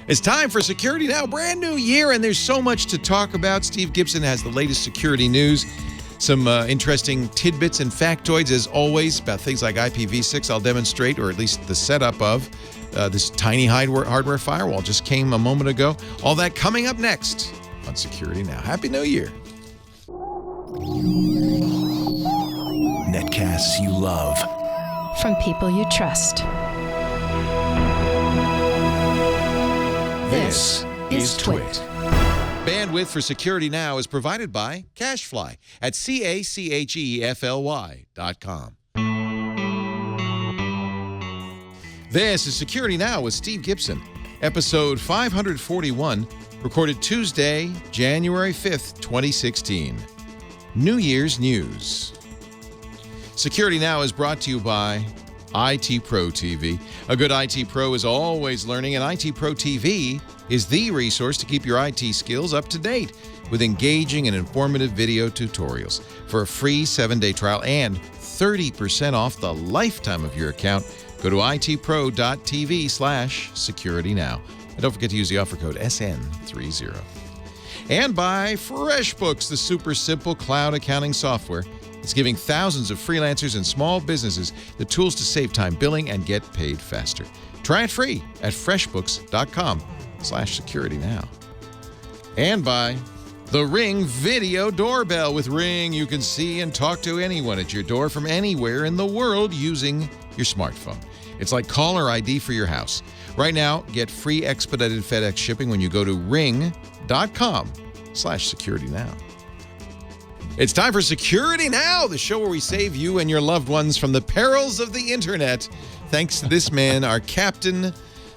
It's time for Security Now, brand new year, and there's so much to talk about. Steve Gibson has the latest security news, some interesting tidbits and factoids, as always, about things like IPv6. I'll demonstrate, or at least the setup of this tiny hardware firewall just came a moment ago. All that coming up next on Security Now. Happy New Year. Netcasts you love. From people you trust. This is Twit. Bandwidth for Security Now is provided by CacheFly at CACHEFLY.com. This is Security Now with Steve Gibson, episode 541, recorded Tuesday, January 5th, 2016. New Year's News. Security Now is brought to you by IT Pro TV. A good IT Pro is always learning, and IT Pro TV is the resource to keep your IT skills up to date with engaging and informative video tutorials. For a free 7-day trial and 30% off the lifetime of your account, go to itpro.tv/securitynow. And don't forget to use the offer code SN30. And by FreshBooks, the super simple cloud accounting software. It's giving thousands of freelancers and small businesses the tools to save time billing and get paid faster. Try it free at freshbooks.com/securitynow. And by the Ring Video Doorbell. With Ring, you can see and talk to anyone at your door from anywhere in the world using your smartphone. It's like caller ID for your house. Right now, get free expedited FedEx shipping when you go to ring.com/securitynow. It's time for Security Now, the show where we save you and your loved ones from the perils of the internet. Thanks to this man, our captain,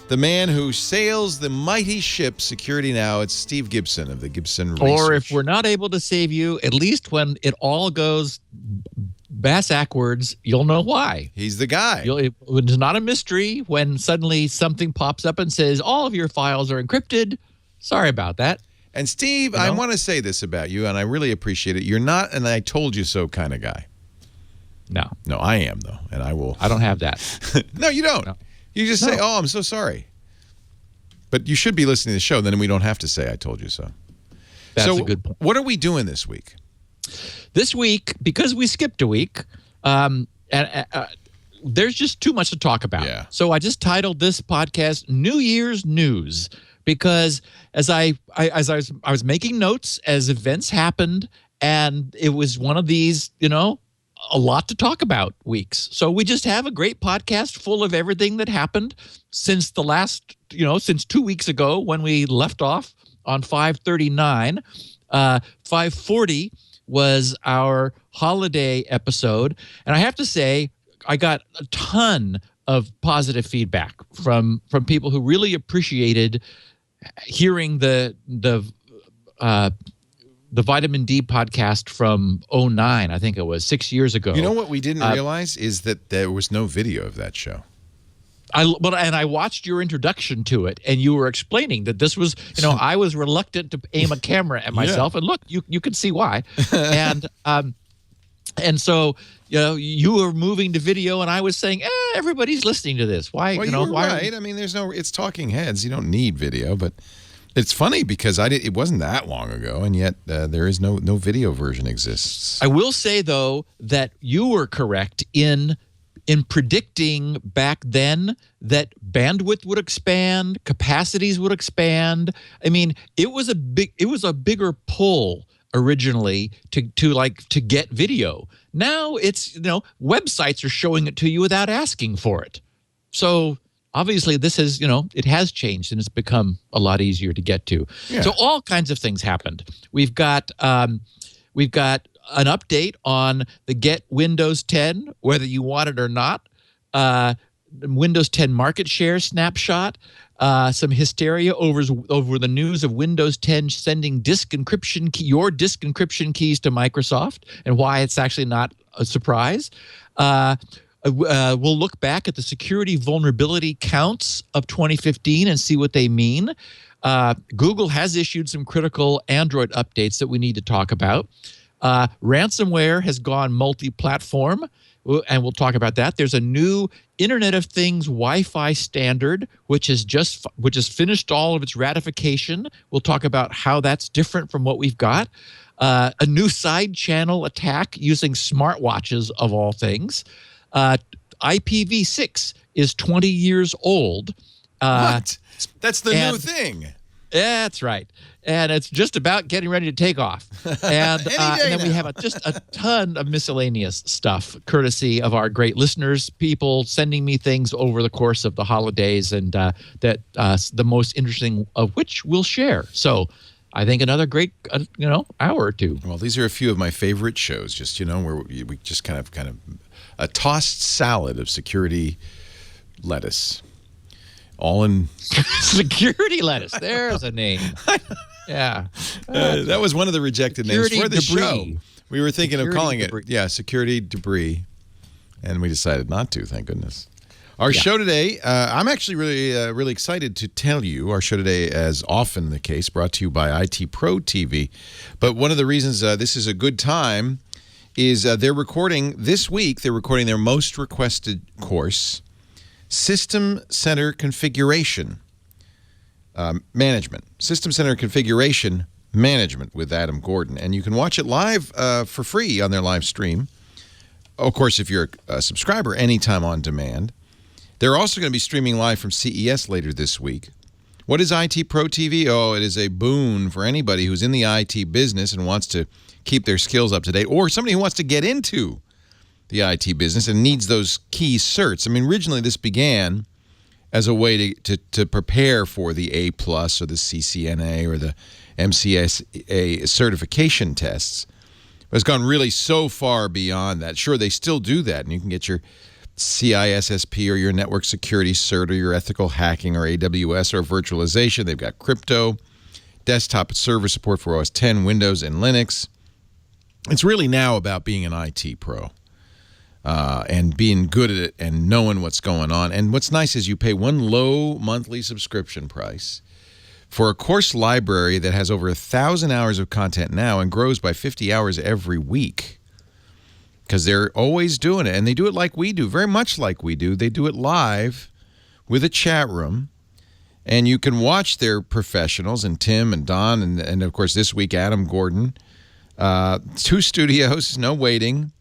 the man who sails the mighty ship, Security Now. It's Steve Gibson of the Gibson Research. Or if we're not able to save you, at least when it all goes bass-ackwards, you'll know why. He's the guy. It's not a mystery when suddenly something pops up and says, all of your files are encrypted. Sorry about that. And Steve, I want to say this about you, and I really appreciate it. You're not an I told you so kind of guy. No. No, I am, though, and I will. I don't have that. No, you don't. No. You just say, oh, I'm so sorry. But you should be listening to the show, then we don't have to say I told you so. That's a good point. What are we doing this week? This week, because we skipped a week, there's just too much to talk about. Yeah. So I just titled this podcast New Year's News. Because as I was making notes as events happened, and it was one of these, a lot to talk about weeks. So we just have a great podcast full of everything that happened since the last, since 2 weeks ago when we left off on 539. 540 was our holiday episode. And I have to say, I got a ton of positive feedback from people who really appreciated hearing the Vitamin D podcast from 2009, I think it was 6 years ago. You know what we didn't realize is that there was no video of that show. I watched your introduction to it, and you were explaining that this was, I was reluctant to aim a camera at myself, and look, you can see why. And so, you were moving to video, and I was saying, everybody's listening to this. Why? Well, you were right. I mean, it's talking heads. You don't need video, but it's funny because it wasn't that long ago, and yet there is no video version exists. I will say, though, that you were correct in predicting back then that bandwidth would expand, capacities would expand. I mean, it was a bigger pull originally to get video. Now it's, websites are showing it to you without asking for it. So obviously this is, it has changed and it's become a lot easier to get to. Yeah. So all kinds of things happened. We've got an update on the Get Windows 10, whether you want it or not. Windows 10 market share snapshot. Some hysteria over the news of Windows 10 sending your disk encryption keys to Microsoft, and why it's actually not a surprise. We'll look back at the security vulnerability counts of 2015 and see what they mean. Google has issued some critical Android updates that we need to talk about. Ransomware has gone multi-platform. and we'll talk about that. There's a new Internet of Things Wi-Fi standard, which has finished all of its ratification. We'll talk about how that's different from what we've got. A new side channel attack using smartwatches, of all things. IPv6 is 20 years old. What? That's the new thing. That's right. And it's just about getting ready to take off. And then we have just a ton of miscellaneous stuff, courtesy of our great listeners, people sending me things over the course of the holidays, and the most interesting of which we'll share. So I think another great, hour or two. Well, these are a few of my favorite shows, just, where we just kind of a tossed salad of security lettuce. All in security lettuce. There's a name. Yeah. That was one of the rejected names for the show. We were thinking of calling it, security debris. And we decided not to, thank goodness. Our show today, I'm actually really excited to tell you, our show today, as often the case, brought to you by IT Pro TV. But one of the reasons this is a good time is they're recording their most requested course, System Center Configuration Management. System Center Configuration Management with Adam Gordon. And you can watch it live for free on their live stream. Of course, if you're a subscriber, anytime on demand. They're also going to be streaming live from CES later this week. What is IT Pro TV? Oh, it is a boon for anybody who's in the IT business and wants to keep their skills up to date, or somebody who wants to get into the IT business and needs those key certs. I mean, originally this began as a way to prepare for the A+ or the CCNA or the MCSA certification tests. But it's gone really so far beyond that. Sure, they still do that, and you can get your CISSP or your network security cert or your ethical hacking or AWS or virtualization. They've got crypto, desktop server support for OS X, Windows, and Linux. It's really now about being an IT pro. And being good at it and knowing what's going on. And what's nice is you pay one low monthly subscription price for a course library that has over 1,000 hours of content now and grows by 50 hours every week. Because they're always doing it, and they do it like we do, very much like we do. They do it live with a chat room, and you can watch their professionals, and Tim and Don, and of course this week Adam Gordon. 2 studios, no waiting.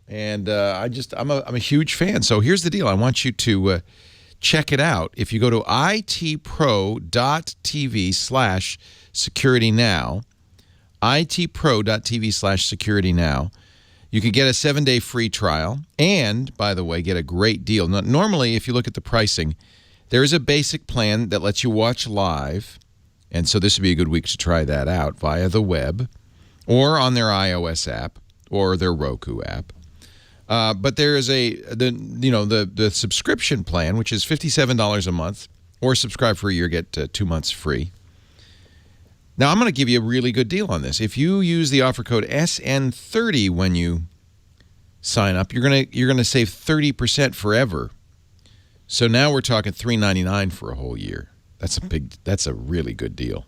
And I'm a huge fan. So here's the deal. I want you to check it out. If you go to itpro.tv/securitynow, itpro.tv/securitynow, you can get a 7-day free trial and, by the way, get a great deal. Now, normally, if you look at the pricing, there is a basic plan that lets you watch live. And so this would be a good week to try that out via the web or on their iOS app or their Roku app. But there is the subscription plan, which is $57 a month, or subscribe for a year, get 2 months free. Now, I'm going to give you a really good deal on this. If you use the offer code SN30 when you sign up, you're going to save 30% forever. So now we're talking $3.99 for a whole year. That's a really good deal.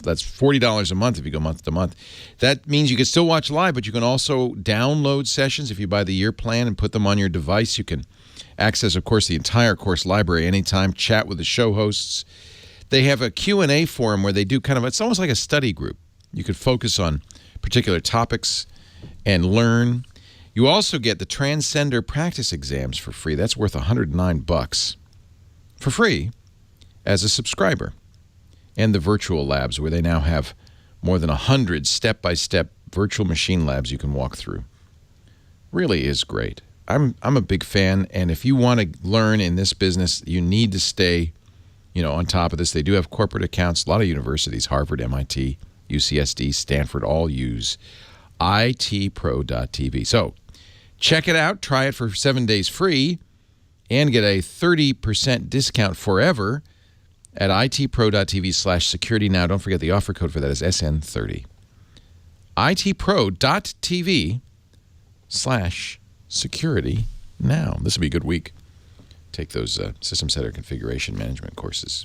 That's $40 a month if you go month to month. That means you can still watch live, but you can also download sessions if you buy the year plan and put them on your device. You can access, of course, the entire course library anytime, chat with the show hosts. They have a Q&A forum where they do it's almost like a study group. You could focus on particular topics and learn. You also get the Transcender practice exams for free. That's worth $109 for free as a subscriber. And the virtual labs, where they now have more than 100 step-by-step virtual machine labs you can walk through. Really is great. I'm a big fan, and if you want to learn in this business, you need to stay on top of this. They do have corporate accounts. A lot of universities, Harvard, MIT, UCSD, Stanford, all use itpro.tv. So check it out. Try it for 7 days free and get a 30% discount forever at itpro.tv/securitynow. Don't forget the offer code for that is SN30. itpro.tv/securitynow. This will be a good week. Take those System Center Configuration Management courses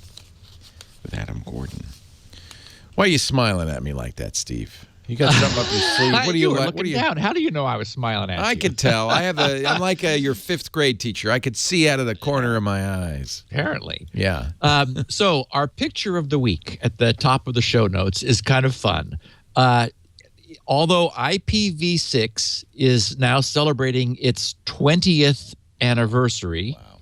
with Adam Gordon. Why are you smiling at me like that, Steve? You got something up your sleeve. What do you were like? looking What do you? down. How do you know I was smiling at you? I could tell. I'm like your fifth grade teacher. I could see out of the corner of my eyes. Apparently. Yeah. So our picture of the week at the top of the show notes is kind of fun. Although IPv6 is now celebrating its 20th anniversary. Wow.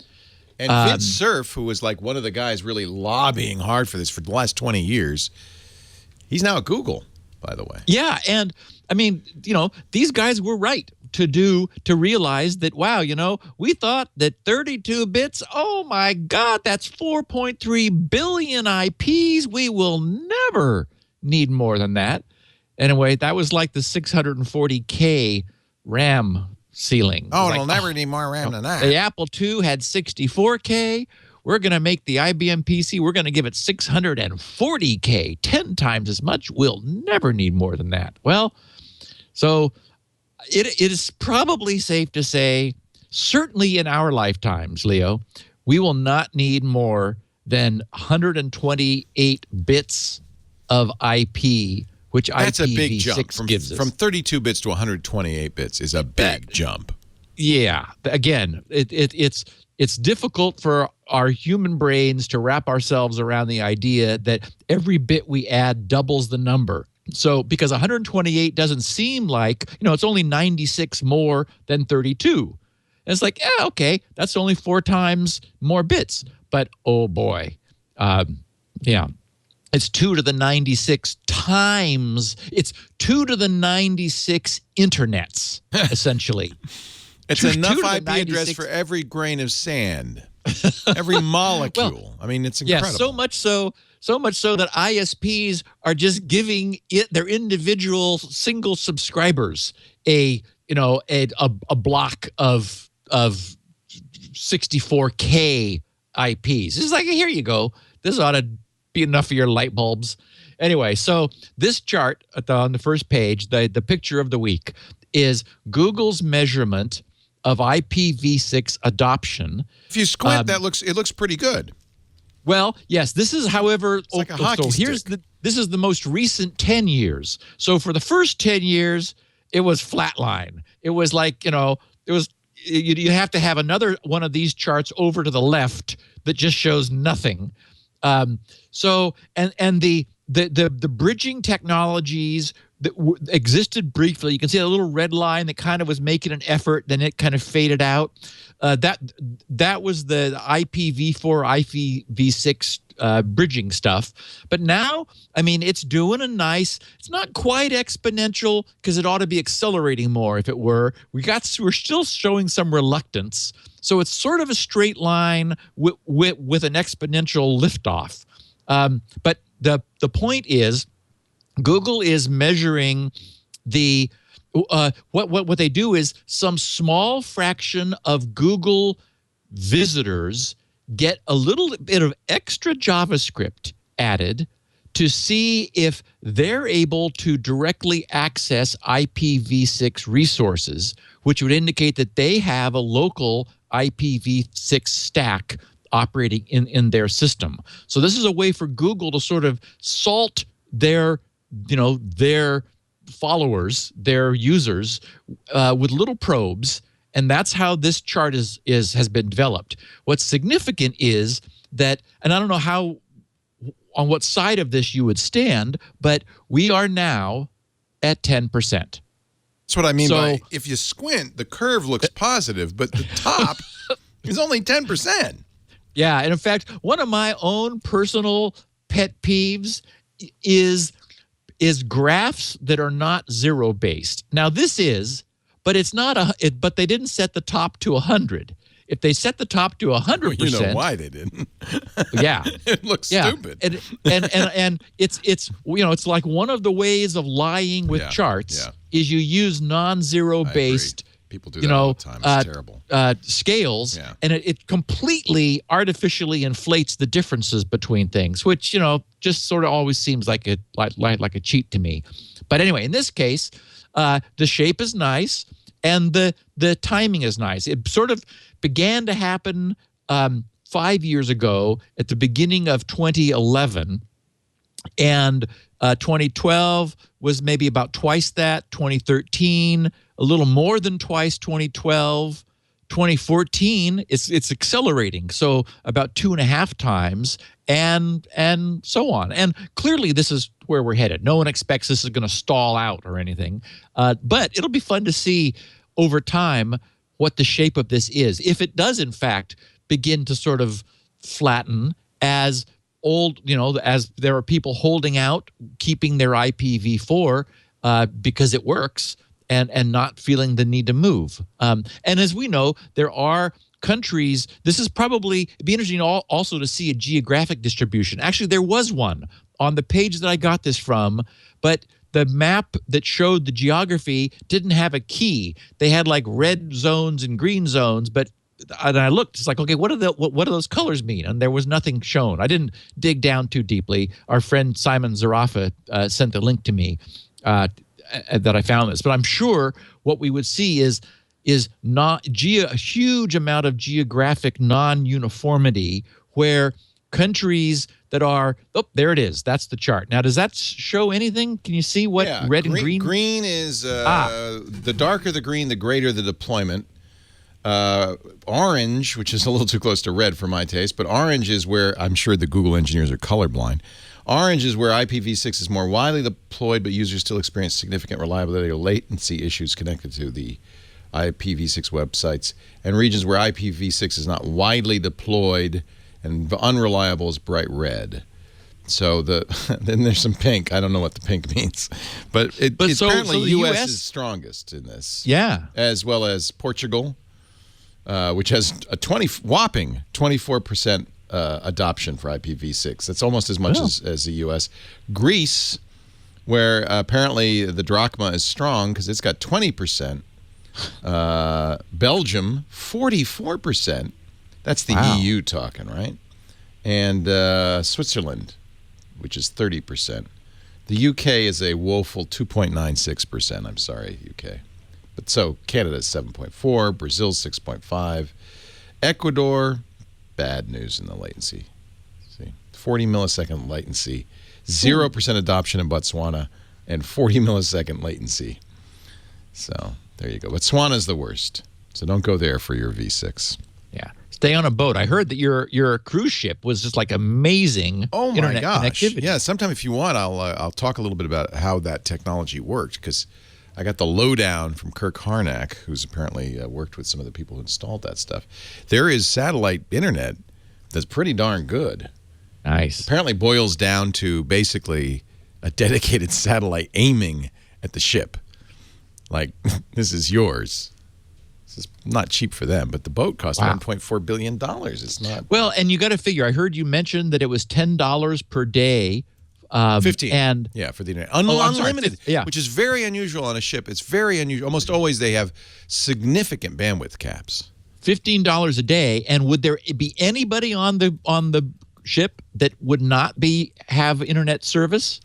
And Vince Cerf, who was like one of the guys really lobbying hard for this for the last 20 years, he's now at Google, by the way. Yeah, and I mean, these guys were right to realize that, wow, we thought that 32 bits, oh my God, that's 4.3 billion IPs. We will never need more than that. Anyway, that was like the 640K RAM ceiling. Oh, it'll never need more RAM than that. The Apple II had 64K. We're going to make the IBM PC, we're going to give it 640K, 10 times as much. We'll never need more than that. Well, so it is probably safe to say, certainly in our lifetimes, Leo, we will not need more than 128 bits of IP, which that's IPv6 a big jump. gives us. From 32 bits to 128 bits is a big jump. Yeah. Again, it's difficult for our human brains to wrap ourselves around the idea that every bit we add doubles the number. So because 128 doesn't seem like, it's only 96 more than 32. And it's like, okay, that's only 4 times more bits. But, oh boy, yeah. It's 2 to the 96 times. It's 2 to the 96 internets, essentially. It's enough IP address for every grain of sand, every molecule. Well, I mean, it's incredible. Yeah, so much so that ISPs are just giving their individual single subscribers a block of 64K IPs. It's like, here you go. This ought to be enough for your light bulbs. Anyway, so this chart on the first page, the picture of the week, is Google's measurement of IPv6 adoption. If you squint, it looks pretty good. Well, yes, this is, however, it's like a hockey stick. This is the most recent 10 years. So for the first 10 years, it was flatline. It was like, you have to have another one of these charts over to the left that just shows nothing. So the bridging technologies that existed briefly, you can see a little red line that kind of was making an effort, then it kind of faded out. That was the IPv4, IPv6 bridging stuff. But now, I mean, it's doing it's not quite exponential because it ought to be accelerating more if it were. We're still showing some reluctance. So it's sort of a straight line with an exponential liftoff. But the point is, Google is measuring the what they do is some small fraction of Google visitors get a little bit of extra JavaScript added to see if they're able to directly access IPv6 resources, which would indicate that they have a local IPv6 stack operating in their system. So this is a way for Google to sort of salt their followers, their users, with little probes, and that's how this chart has been developed. What's significant is that, and I don't know on what side of this you would stand, but we are now at 10%. That's what I mean by, if you squint, the curve looks positive, but the top is only 10%. Yeah, and in fact, one of my own personal pet peeves is graphs that are not zero-based. Now, this is, but it's not but they didn't set the top to 100. If they set the top to 100%, you know why they didn't. Yeah, it looks stupid. And it's like one of the ways of lying with charts is you use non-zero based. People do that all the time. It's terrible. Scales, and it completely artificially inflates the differences between things, which just sort of always seems like a cheat to me. But anyway, in this case, the shape is nice and the timing is nice. It sort of began to happen 5 years ago at the beginning of 2011. And 2012 was maybe about twice that. 2013, a little more than twice 2012. 2014, it's accelerating, so about 2.5 times, and so on. And clearly, this is where we're headed. No one expects this is going to stall out or anything, but it'll be fun to see over time what the shape of this is. If it does, in fact, begin to sort of flatten as as there are people holding out, keeping their IPv4 because it works, and not feeling the need to move. And as we know, there are countries, this is probably, it'd be interesting also to see a geographic distribution. Actually, there was one on the page that I got this from, but the map that showed the geography didn't have a key. They had like red zones and green zones, and I looked, it's like, okay, what do those colors mean? And there was nothing shown. I didn't dig down too deeply. Our friend Simon Zarafa sent a link to me that I found this. But I'm sure what we would see is not a huge amount of geographic non-uniformity, where countries that are, there it is. That's the chart. Now, does that show anything? Can you see what red and green? Green is the darker the green, the greater the deployment. Orange, which is a little too close to red for my taste, but orange is where, I'm sure the Google engineers are colorblind. Orange is where IPv6 is more widely deployed, but users still experience significant reliability or latency issues connected to the IPv6 websites. And regions where IPv6 is not widely deployed and unreliable is bright red. So then there's some pink. I don't know what the pink means, but apparently the U.S. is strongest in this. Yeah, as well as Portugal, which has a whopping 24% adoption for IPv6. That's almost as much as the U.S. Greece, where apparently the drachma is strong because it's got 20%. Belgium, 44%. That's the EU talking, right? And Switzerland, which is 30%. The UK is a woeful 2.96%. I'm sorry, UK. But so Canada's 7.4, Brazil's 6.5, Ecuador, bad news in the latency. See, 40 millisecond latency, 0% adoption in Botswana, and 40 millisecond latency. So there you go. Botswana's the worst. So don't go there for your V6. Yeah. Stay on a boat. I heard that your cruise ship was just like amazing internet connectivity. Yeah, sometime if you want, I'll talk a little bit about how that technology worked, because I got the lowdown from Kirk Harnack, who's apparently worked with some of the people who installed that stuff. There is satellite internet that's pretty darn good. Nice. Apparently boils down to basically a dedicated satellite aiming at the ship. Like, this is yours. This is not cheap for them, but the boat cost $1.4 billion. It's not. Well, and you got to figure, I heard you mention that it was $10 per day. 15. And for the internet. Unlimited, yeah. Which is very unusual on a ship. It's very unusual. Almost always they have significant bandwidth caps. $15 a day. And would there be anybody on the ship that would not have internet service?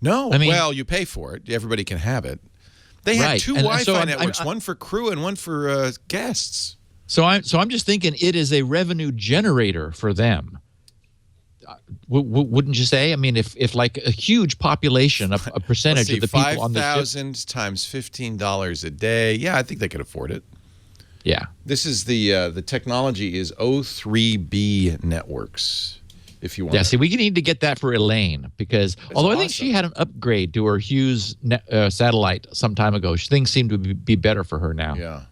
No. I mean, well, you pay for it. Everybody can have it. They have two Wi-Fi networks, one for crew and one for guests. So I'm just thinking it is a revenue generator for them. Wouldn't you say? I mean, if like a huge population, a percentage of the people on the ship. 5,000 times $15 a day. Yeah, I think they could afford it. Yeah. This is the technology is O3B networks. If you want. Yeah. See, we need to get that for Elaine, because although I think she had an upgrade to her Hughes satellite some time ago, things seem to be better for her now. Yeah.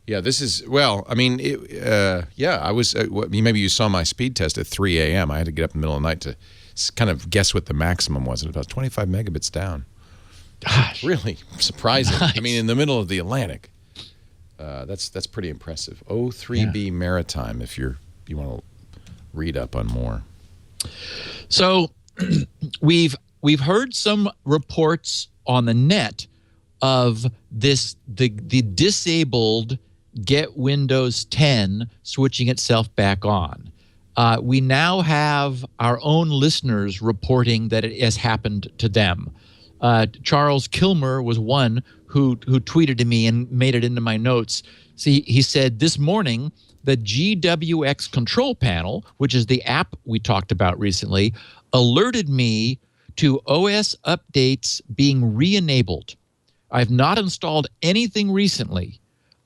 Yeah, this is, well, I mean, I was, maybe you saw my speed test at 3 a.m. I had to get up in the middle of the night to kind of guess what the maximum was, and about 25 megabits down. Gosh. Really surprising. Nice. I mean, in the middle of the Atlantic. That's pretty impressive. O3B Maritime, if you want to read up on more. So we've heard some reports on the net of the disabled Get Windows 10 switching itself back on. We now have our own listeners reporting that it has happened to them. Charles Kilmer was one who tweeted to me and made it into my notes. See, he said, this morning, the GWX control panel, which is the app we talked about recently, alerted me to OS updates being re-enabled. I've not installed anything recently.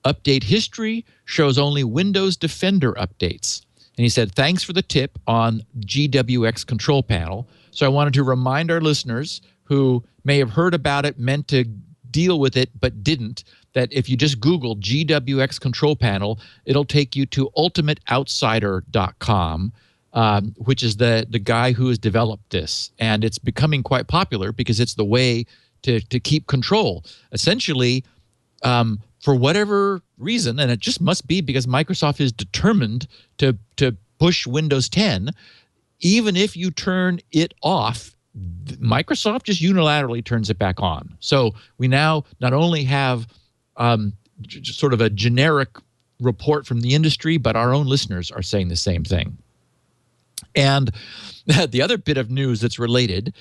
Update history shows only Windows Defender updates. And he said, thanks for the tip on GWX control panel. So I wanted to remind our listeners who may have heard about it, meant to deal with it, but didn't, that if you just Google GWX control panel, it'll take you to ultimateoutsider.com, which is the guy who has developed this. And it's becoming quite popular because it's the way to keep control. Essentially, for whatever reason, and it just must be because Microsoft is determined to push Windows 10, even if you turn it off, Microsoft just unilaterally turns it back on. So we now not only have sort of a generic report from the industry, but our own listeners are saying the same thing. And the other bit of news that's related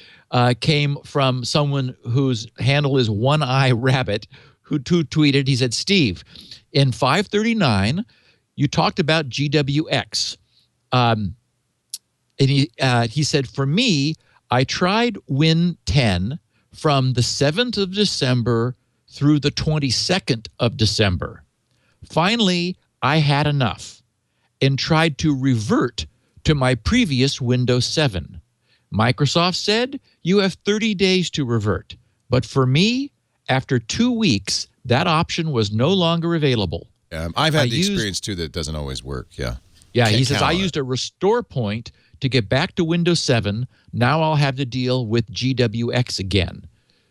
came from someone whose handle is One Eye Rabbit, who tweeted, he said, Steve, in 539, you talked about GWX. And he said, for me, I tried Win 10 from the 7th of December through the 22nd of December. Finally, I had enough and tried to revert to my previous Windows 7. Microsoft said, you have 30 days to revert. But for me, after 2 weeks, that option was no longer available. I've had the experience, too, that it doesn't always work. Yeah. Yeah, he says, I used a restore point to get back to Windows 7. Now I'll have to deal with GWX again.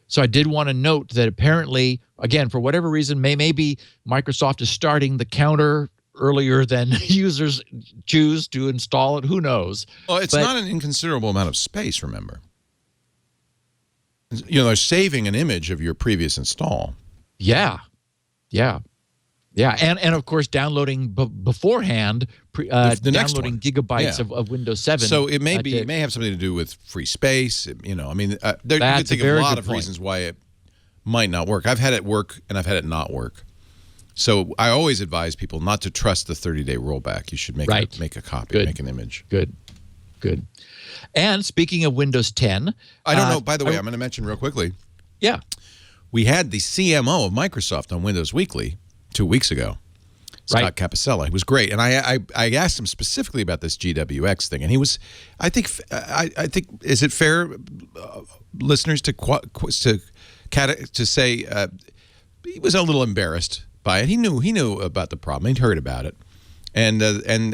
So I did want to note that apparently, again, for whatever reason, maybe Microsoft is starting the counter earlier than users choose to install it. Who knows? Well, it's not an inconsiderable amount of space, remember. You know, they're saving an image of your previous install. Yeah. And of course, downloading beforehand, downloading gigabytes of Windows 7. So it may it may have something to do with free space. You know, I mean, you could think of a lot of reasons why it might not work. I've had it work and I've had it not work. So I always advise people not to trust the 30-day rollback. You should make a copy, make an image. Good. And speaking of Windows 10, I don't know. By the way, I'm going to mention real quickly. Yeah, we had the CMO of Microsoft on Windows Weekly 2 weeks ago, Scott Capicella. He was great, and I asked him specifically about this GWX thing, and he was, I think, is it fair, listeners, to say he was a little embarrassed by it. He knew about the problem. He'd heard about it, and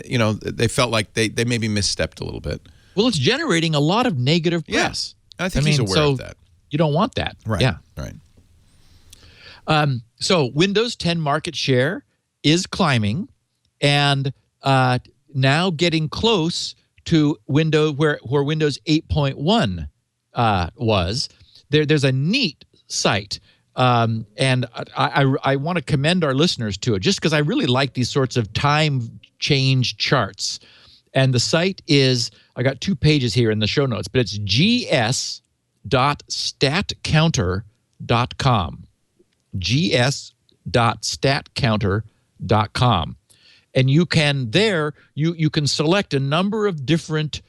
you know, they felt like they maybe misstepped a little bit. Well, it's generating a lot of negative press. Yeah, I think he's aware of that. You don't want that. Right. Yeah. Right. So Windows 10 market share is climbing, and now getting close to Windows where Windows 8.1 was. There's a neat site, and I want to commend our listeners to it, just because I really like these sorts of time change charts. And the site is, I got 2 pages here in the show notes, but it's gs.statcounter.com. gs.statcounter.com. And you can you can select a number of different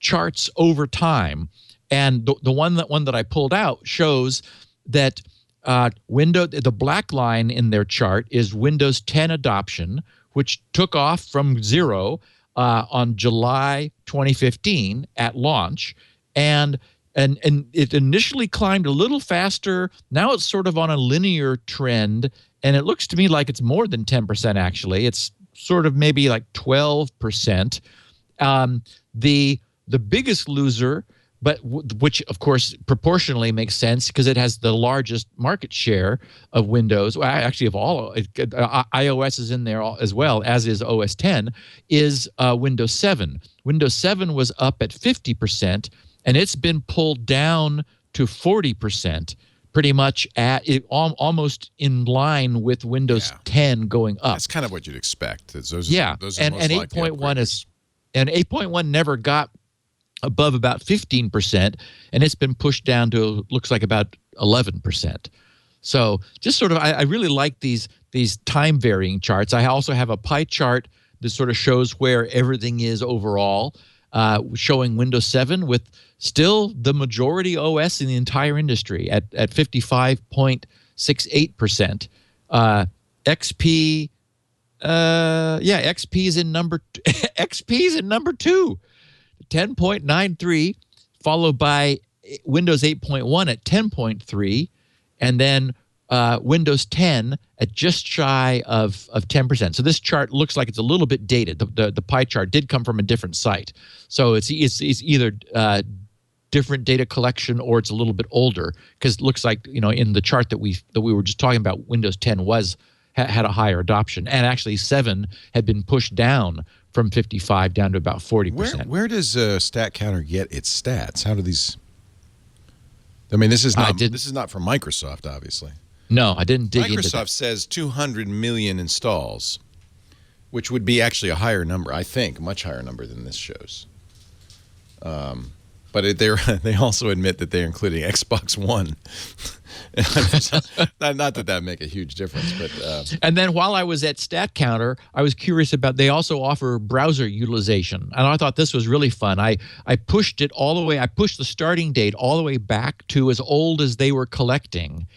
charts over time. And the one that I pulled out shows that the black line in their chart is Windows 10 adoption, which took off from 0 on July 2015 at launch, and it initially climbed a little faster. Now it's sort of on a linear trend, and it looks to me like it's more than 10%. Actually, it's sort of maybe like 12%. The biggest loser, but which of course proportionally makes sense because it has the largest market share of Windows, well, actually of all, iOS is in there as well, as is OS 10, is Windows 7. Windows 7 was up at 50%, and it's been pulled down to 40%, pretty much almost in line with Windows 10 going up. That's kind of what you'd expect. Those and 8.1 and 8.1 never got above about 15%, and it's been pushed down to, looks like, about 11%. So just sort of, I really like these time varying charts. I also have a pie chart that sort of shows where everything is overall. showing Windows 7 with still the majority OS in the entire industry at 55.68%. XP, XP is in number XP is in number 2, 10.93, followed by Windows 8.1 at 10.3, and then Windows 10 at just shy of 10%. So this chart looks like it's a little bit dated. The pie chart did come from a different site, so it's either different data collection or it's a little bit older, because it looks like, in the chart that we were just talking about, Windows 10 had a higher adoption, and actually 7 had been pushed down from 55 down to about 40%. Where does Stat Counter get its stats? How do these? I mean, this is not from Microsoft, obviously. No, I didn't dig into that. Microsoft says 200 million installs, which would be actually a higher number, I think, a much higher number than this shows. But they also admit that they're including Xbox One. Not that make a huge difference, but and then while I was at Stat Counter, I was curious about, they also offer browser utilization, and I thought this was really fun. I pushed it all the way. I pushed the starting date all the way back to as old as they were collecting,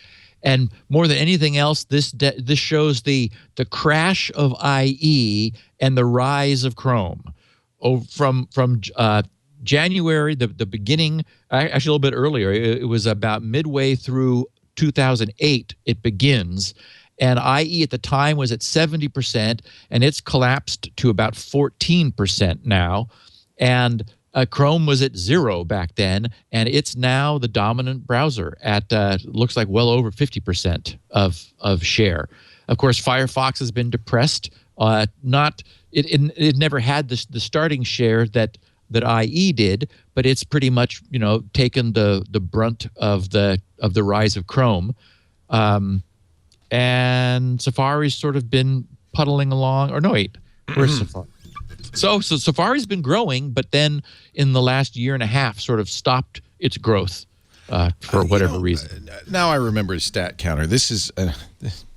and more than anything else, this shows the crash of IE and the rise of Chrome. From January, the beginning, actually a little bit earlier, it was about midway through 2008, it begins. And IE at the time was at 70%, and it's collapsed to about 14% now. And Chrome was at 0 back then, and it's now the dominant browser at looks like well over 50% of share. Of course, Firefox has been depressed. It never had the starting share that IE did, but it's pretty much taken the brunt of the rise of Chrome, and Safari's sort of been puddling along. Or no, wait, where's Safari? So Safari's been growing, but then in the last year and a half, sort of stopped its growth for whatever reason. Now I remember Stat Counter. This is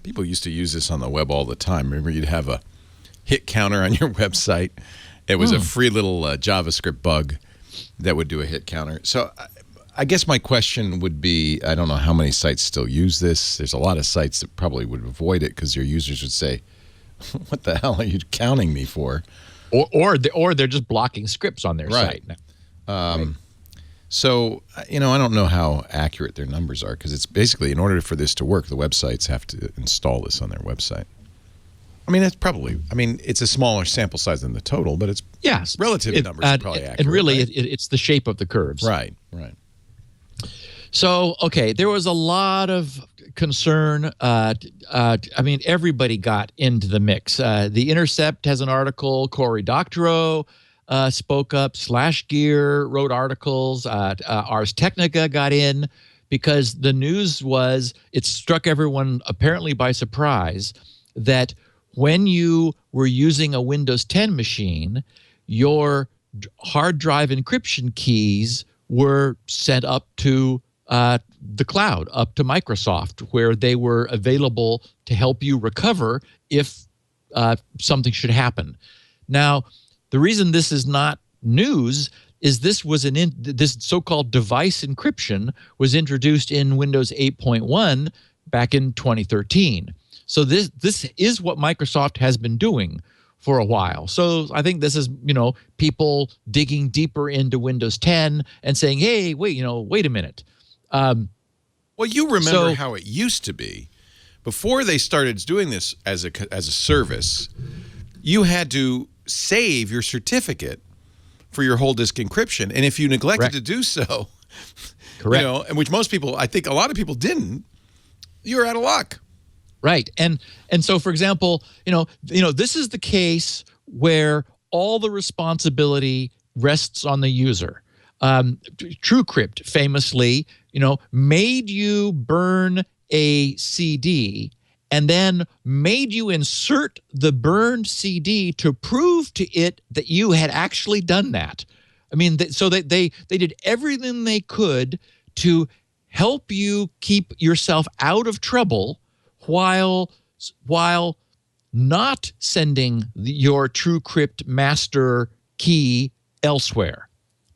people used to use this on the web all the time. Remember, you'd have a hit counter on your website. It was a free little JavaScript bug that would do a hit counter. So I guess my question would be, I don't know how many sites still use this. There's a lot of sites that probably would avoid it because your users would say, what the hell are you counting me for? Or they're just blocking scripts on their site now. Right. So, I don't know how accurate their numbers are, because it's basically, in order for this to work, the websites have to install this on their website. I mean, it's a smaller sample size than the total, but it's relative numbers are probably accurate. And really, right? it's the shape of the curves. Right. So, okay, there was a lot of concern. Everybody got into the mix. The Intercept has an article. Cory Doctorow spoke up. SlashGear wrote articles. Ars Technica got in, because the news was, it struck everyone apparently by surprise that when you were using a Windows 10 machine, your hard drive encryption keys were sent up to the cloud, up to Microsoft, where they were available to help you recover if something should happen. Now, the reason this is not news is this so-called device encryption was introduced in Windows 8.1 back in 2013. So this is what Microsoft has been doing for a while. So I think this is, people digging deeper into Windows 10 and saying, hey, wait a minute. Well, you remember how it used to be. Before they started doing this as a service, you had to save your certificate for your whole disk encryption. And if you neglected to do so, and which most people, I think a lot of people didn't, you're out of luck. Right. And so, for example, this is the case where all the responsibility rests on the user. TrueCrypt famously, made you burn a CD and then made you insert the burned CD to prove to it that you had actually done that. I mean, so that they did everything they could to help you keep yourself out of trouble while not sending your TrueCrypt master key elsewhere.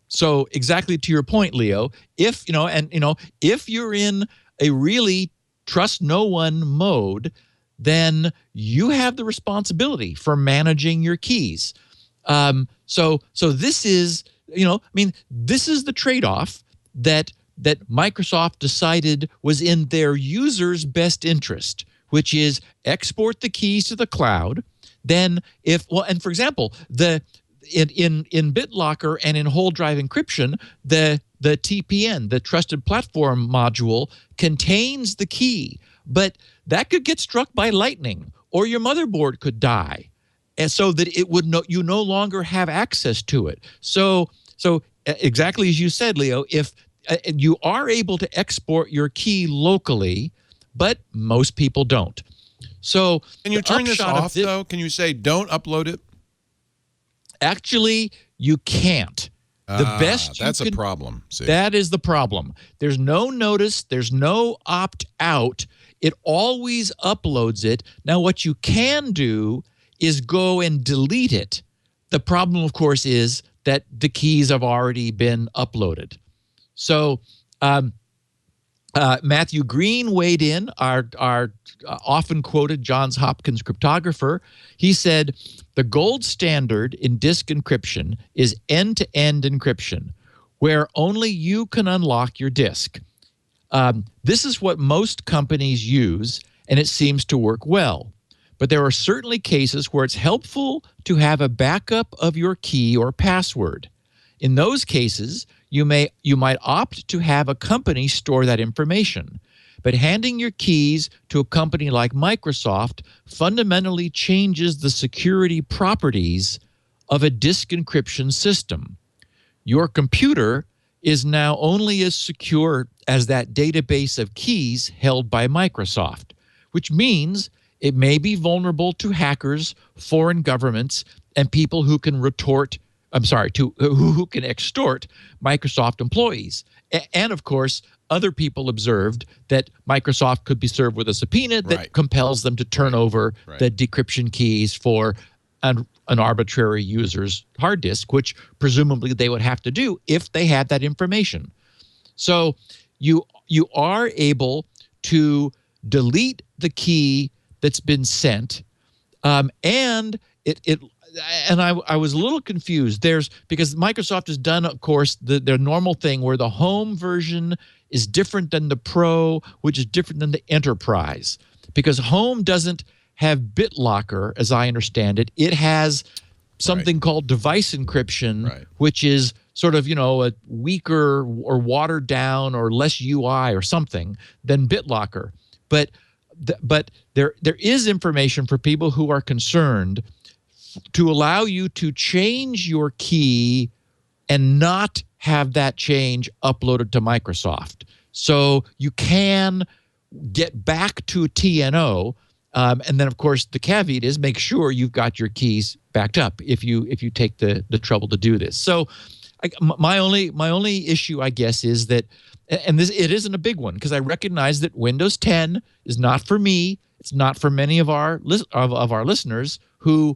So exactly to your point, Leo, if you're in a really trust no one mode, then you have the responsibility for managing your keys. So this is, this is the trade-off that Microsoft decided was in their users' best interest, which is export the keys to the cloud. Then and for example, in BitLocker and in whole drive encryption, the TPN, the Trusted Platform module, contains the key, but that could get struck by lightning, or your motherboard could die, and so that you no longer have access to it. So exactly as you said, Leo, if you are able to export your key locally, but most people don't. So can you turn this off, though? Can you say don't upload it? Actually, you can't. The best that's a problem. See? That is the problem. There's no notice. There's no opt-out. It always uploads it. Now, what you can do is go and delete it. The problem, of course, is that the keys have already been uploaded. So Matthew Green weighed in, our often quoted Johns Hopkins cryptographer. He said, the gold standard in disk encryption is end-to-end encryption, where only you can unlock your disk. This is what most companies use, and it seems to work well. But there are certainly cases where it's helpful to have a backup of your key or password. In those cases, you might opt to have a company store that information. But handing your keys to a company like Microsoft fundamentally changes the security properties of a disk encryption system. Your computer is now only as secure as that database of keys held by Microsoft, which means it may be vulnerable to hackers, foreign governments, and people who can who can extort Microsoft employees. And of course, other people observed that Microsoft could be served with a subpoena that compels them to turn over the decryption keys for an arbitrary user's hard disk, which presumably they would have to do if they had that information. So you are able to delete the key that's been sent, and I was a little confused. Because Microsoft has done, of course, their normal thing where the home version is different than the Pro, which is different than the Enterprise. Because home doesn't have BitLocker, as I understand it. It has something called device encryption, which is sort of, a weaker or watered down or less UI or something than BitLocker. But there is information for people who are concerned to allow you to change your key and not have that change uploaded to Microsoft. So you can get back to TNO, and then of course the caveat is make sure you've got your keys backed up if you take the trouble to do this. So my only issue, I guess, is that, and it isn't a big one, because I recognize that Windows 10 is not for me. It's not for many of our listeners who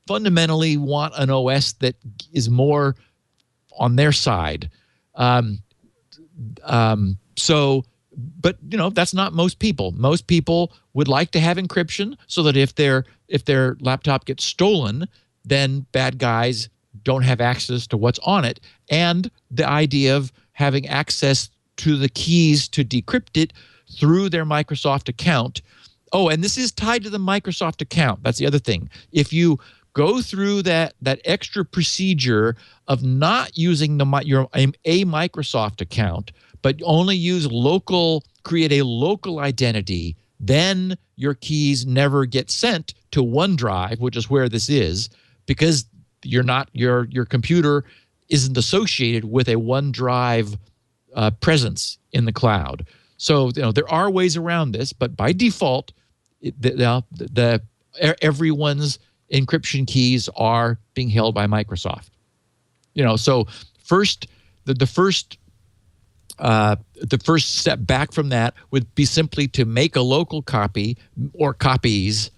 fundamentally want an OS that is more on their side. But that's not most people. Most people would like to have encryption so that if their laptop gets stolen, then bad guys don't have access to what's on it. And the idea of having access to the keys to decrypt it through their Microsoft account. Oh, and this is tied to the Microsoft account. That's the other thing. If you go through that extra procedure of not using a Microsoft account, but only create a local identity, then your keys never get sent to OneDrive, which is where this is, because your computer isn't associated with a OneDrive presence in the cloud. So there are ways around this, but by default, everyone's encryption keys are being held by Microsoft. So the first step back from that would be simply to make a local copy or copies,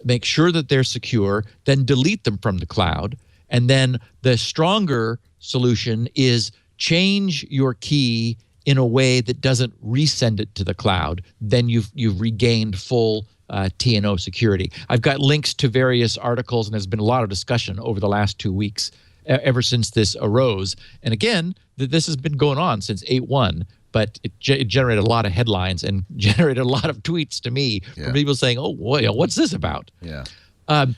make sure that they're secure, then delete them from the cloud. And then the stronger solution is change your key in a way that doesn't resend it to the cloud. Then you've regained full T&O security. I've got links to various articles, and there's been a lot of discussion over the last 2 weeks ever since this arose. And again, this has been going on since 8.1, but it generated a lot of headlines and generated a lot of tweets to me from people saying, "Oh boy, what's this about?" Yeah.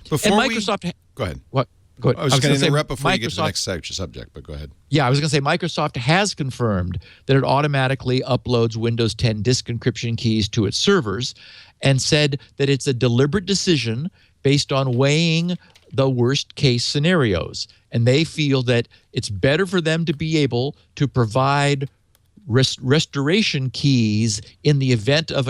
Before Microsoft, go ahead. What? Go ahead. I was going to interrupt before you get to the next subject, but go ahead. Yeah, I was going to say Microsoft has confirmed that it automatically uploads Windows 10 disk encryption keys to its servers, and said that it's a deliberate decision based on weighing the worst case scenarios. And they feel that it's better for them to be able to provide restoration keys in the event of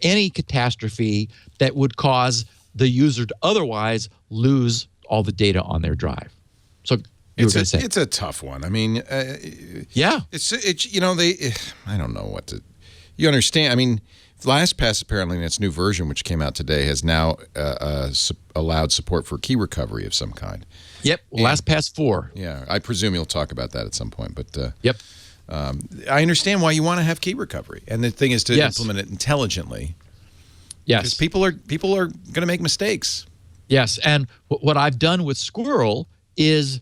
any catastrophe that would cause the user to otherwise lose all the data on their drive. So it's a tough one. I mean, it's I don't know what to. You understand? I mean, LastPass apparently in its new version, which came out today, has now allowed support for key recovery of some kind. Yep, LastPass 4. Yeah, I presume you'll talk about that at some point. But yep. I understand why you want to have key recovery, and the thing is to implement it intelligently. Yes, because people are going to make mistakes. Yes, and what I've done with Squirrel is,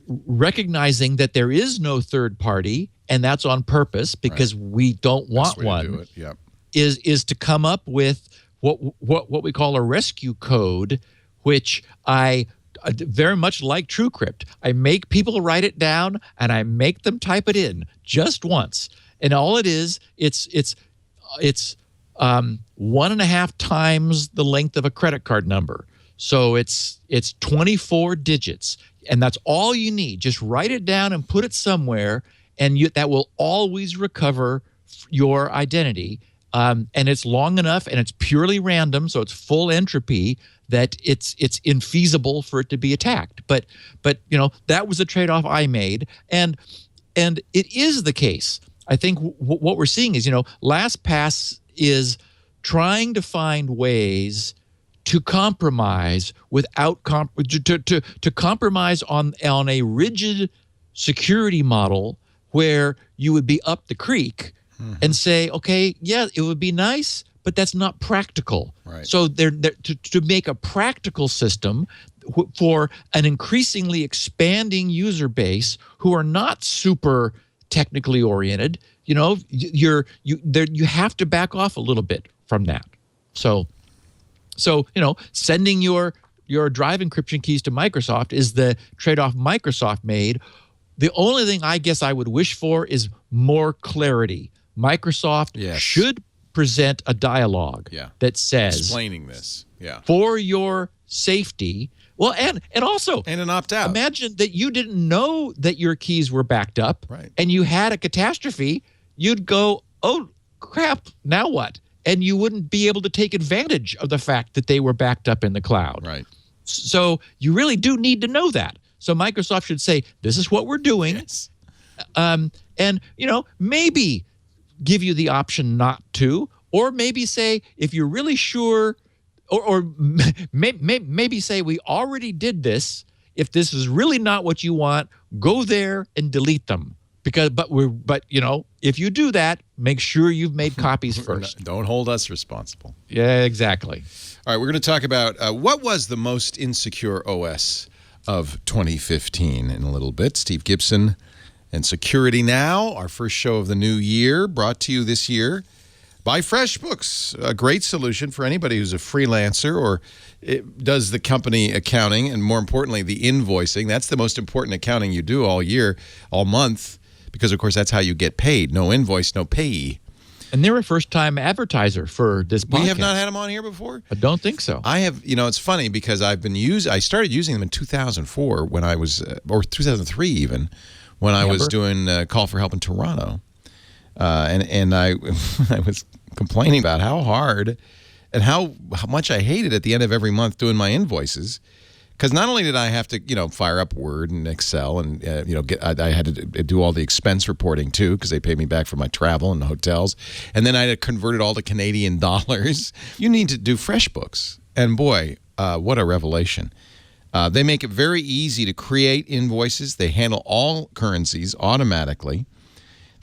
recognizing that there is no third party, and that's on purpose because we don't want one. Is to come up with what we call a rescue code, which I very much like TrueCrypt. I make people write it down and I make them type it in just once, and all it is, it's 1.5 times the length of a credit card number. So it's 24 digits, and that's all you need. Just write it down and put it somewhere, and that will always recover your identity. And it's long enough, and it's purely random, so it's full entropy, that it's infeasible for it to be attacked. But that was a trade-off I made, and it is the case. I think what we're seeing is LastPass is trying to find ways to compromise without to compromise on a rigid security model where you would be up the creek and say, okay, yeah, it would be nice, but that's not practical. Right. So they're to make a practical system for an increasingly expanding user base who are not super technically oriented. You have to back off a little bit from that. So sending your drive encryption keys to Microsoft is the trade-off Microsoft made. The only thing I guess I would wish for is more clarity. Microsoft should present a dialogue that says, explaining this, for your safety. Well, and also an opt-out. Imagine that you didn't know that your keys were backed up, and you had a catastrophe. You'd go, oh crap, now what? And you wouldn't be able to take advantage of the fact that they were backed up in the cloud. Right. So you really do need to know that. So Microsoft should say, this is what we're doing. Yes. And, maybe give you the option not to, or maybe say, if you're really sure, or maybe say, we already did this. If this is really not what you want, go there and delete them. But if you do that, make sure you've made copies first. Don't hold us responsible. Yeah, exactly. All right, we're going to talk about what was the most insecure OS of 2015 in a little bit. Steve Gibson and Security Now, our first show of the new year, brought to you this year by FreshBooks, a great solution for anybody who's a freelancer or does the company accounting, and more importantly, the invoicing. That's the most important accounting you do all year, all month, because, of course, that's how you get paid. No invoice, no payee. And they're a first-time advertiser for this podcast. We have not had them on here before? I don't think so. I have, it's funny because I started using them in 2004 when I was, or 2003 even, when I was doing Call for Help in Toronto. And I was complaining about how hard and how much I hated at the end of every month doing my invoices. Because not only did I have to, fire up Word and Excel and, I had to do all the expense reporting too, because they paid me back for my travel and the hotels. And then I had to convert it all to Canadian dollars. You need to do FreshBooks. And boy, what a revelation. They make it very easy to create invoices. They handle all currencies automatically.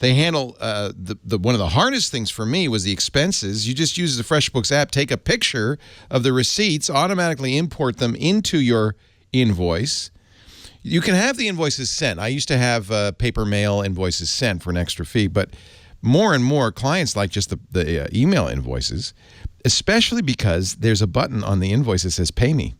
They handle one of the hardest things for me was the expenses. You just use the FreshBooks app, take a picture of the receipts, automatically import them into your invoice. You can have the invoices sent. I used to have paper mail invoices sent for an extra fee, but more and more clients like just the email invoices, especially because there's a button on the invoice that says pay me.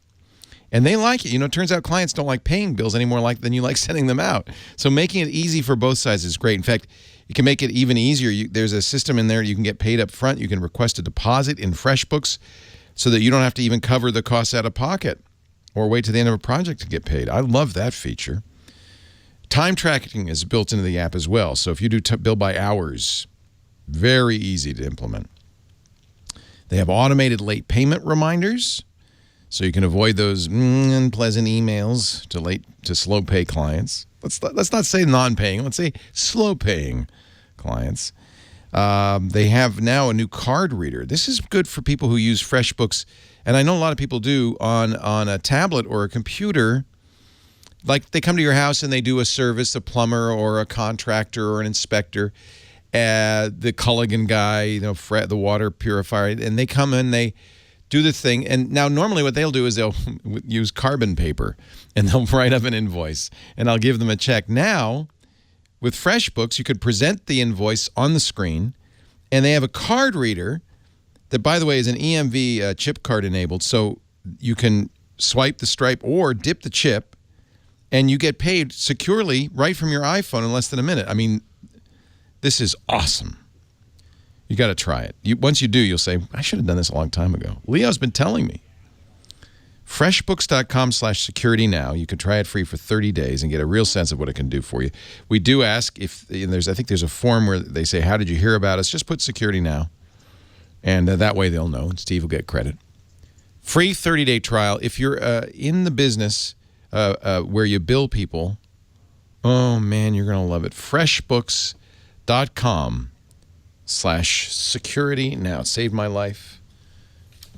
And they like it. You know, it turns out clients don't like paying bills anymore than you like sending them out. So making it easy for both sides is great. In fact, you can make it even easier. There's a system in there you can get paid up front. You can request a deposit in FreshBooks so that you don't have to even cover the costs out of pocket or wait to the end of a project to get paid. I love that feature. Time tracking is built into the app as well. So if you do bill by hours, very easy to implement. They have automated late payment reminders, so you can avoid those unpleasant emails to slow pay clients. Let's not say non-paying. Let's say slow paying clients. They have now a new card reader. This is good for people who use FreshBooks, and I know a lot of people do on a tablet or a computer. Like they come to your house and they do a service, a plumber or a contractor or an inspector, the Culligan guy, the water purifier, and they come in, they do the thing. And now normally what they'll do is they'll use carbon paper and they'll write up an invoice and I'll give them a check. Now with FreshBooks, you could present the invoice on the screen and they have a card reader that, by the way, is an EMV chip card enabled. So you can swipe the stripe or dip the chip and you get paid securely right from your iPhone in less than a minute. I mean, this is awesome. You got to try it. Once you do, you'll say, I should have done this a long time ago. Leo's been telling me. Freshbooks.com/security now. You can try it free for 30 days and get a real sense of what it can do for you. We do ask if I think there's a form where they say, how did you hear about us? Just put security now. And that way they'll know and Steve will get credit. Free 30-day trial. If you're in the business where you bill people, oh man, you're going to love it. Freshbooks.com/security now. Saved my life.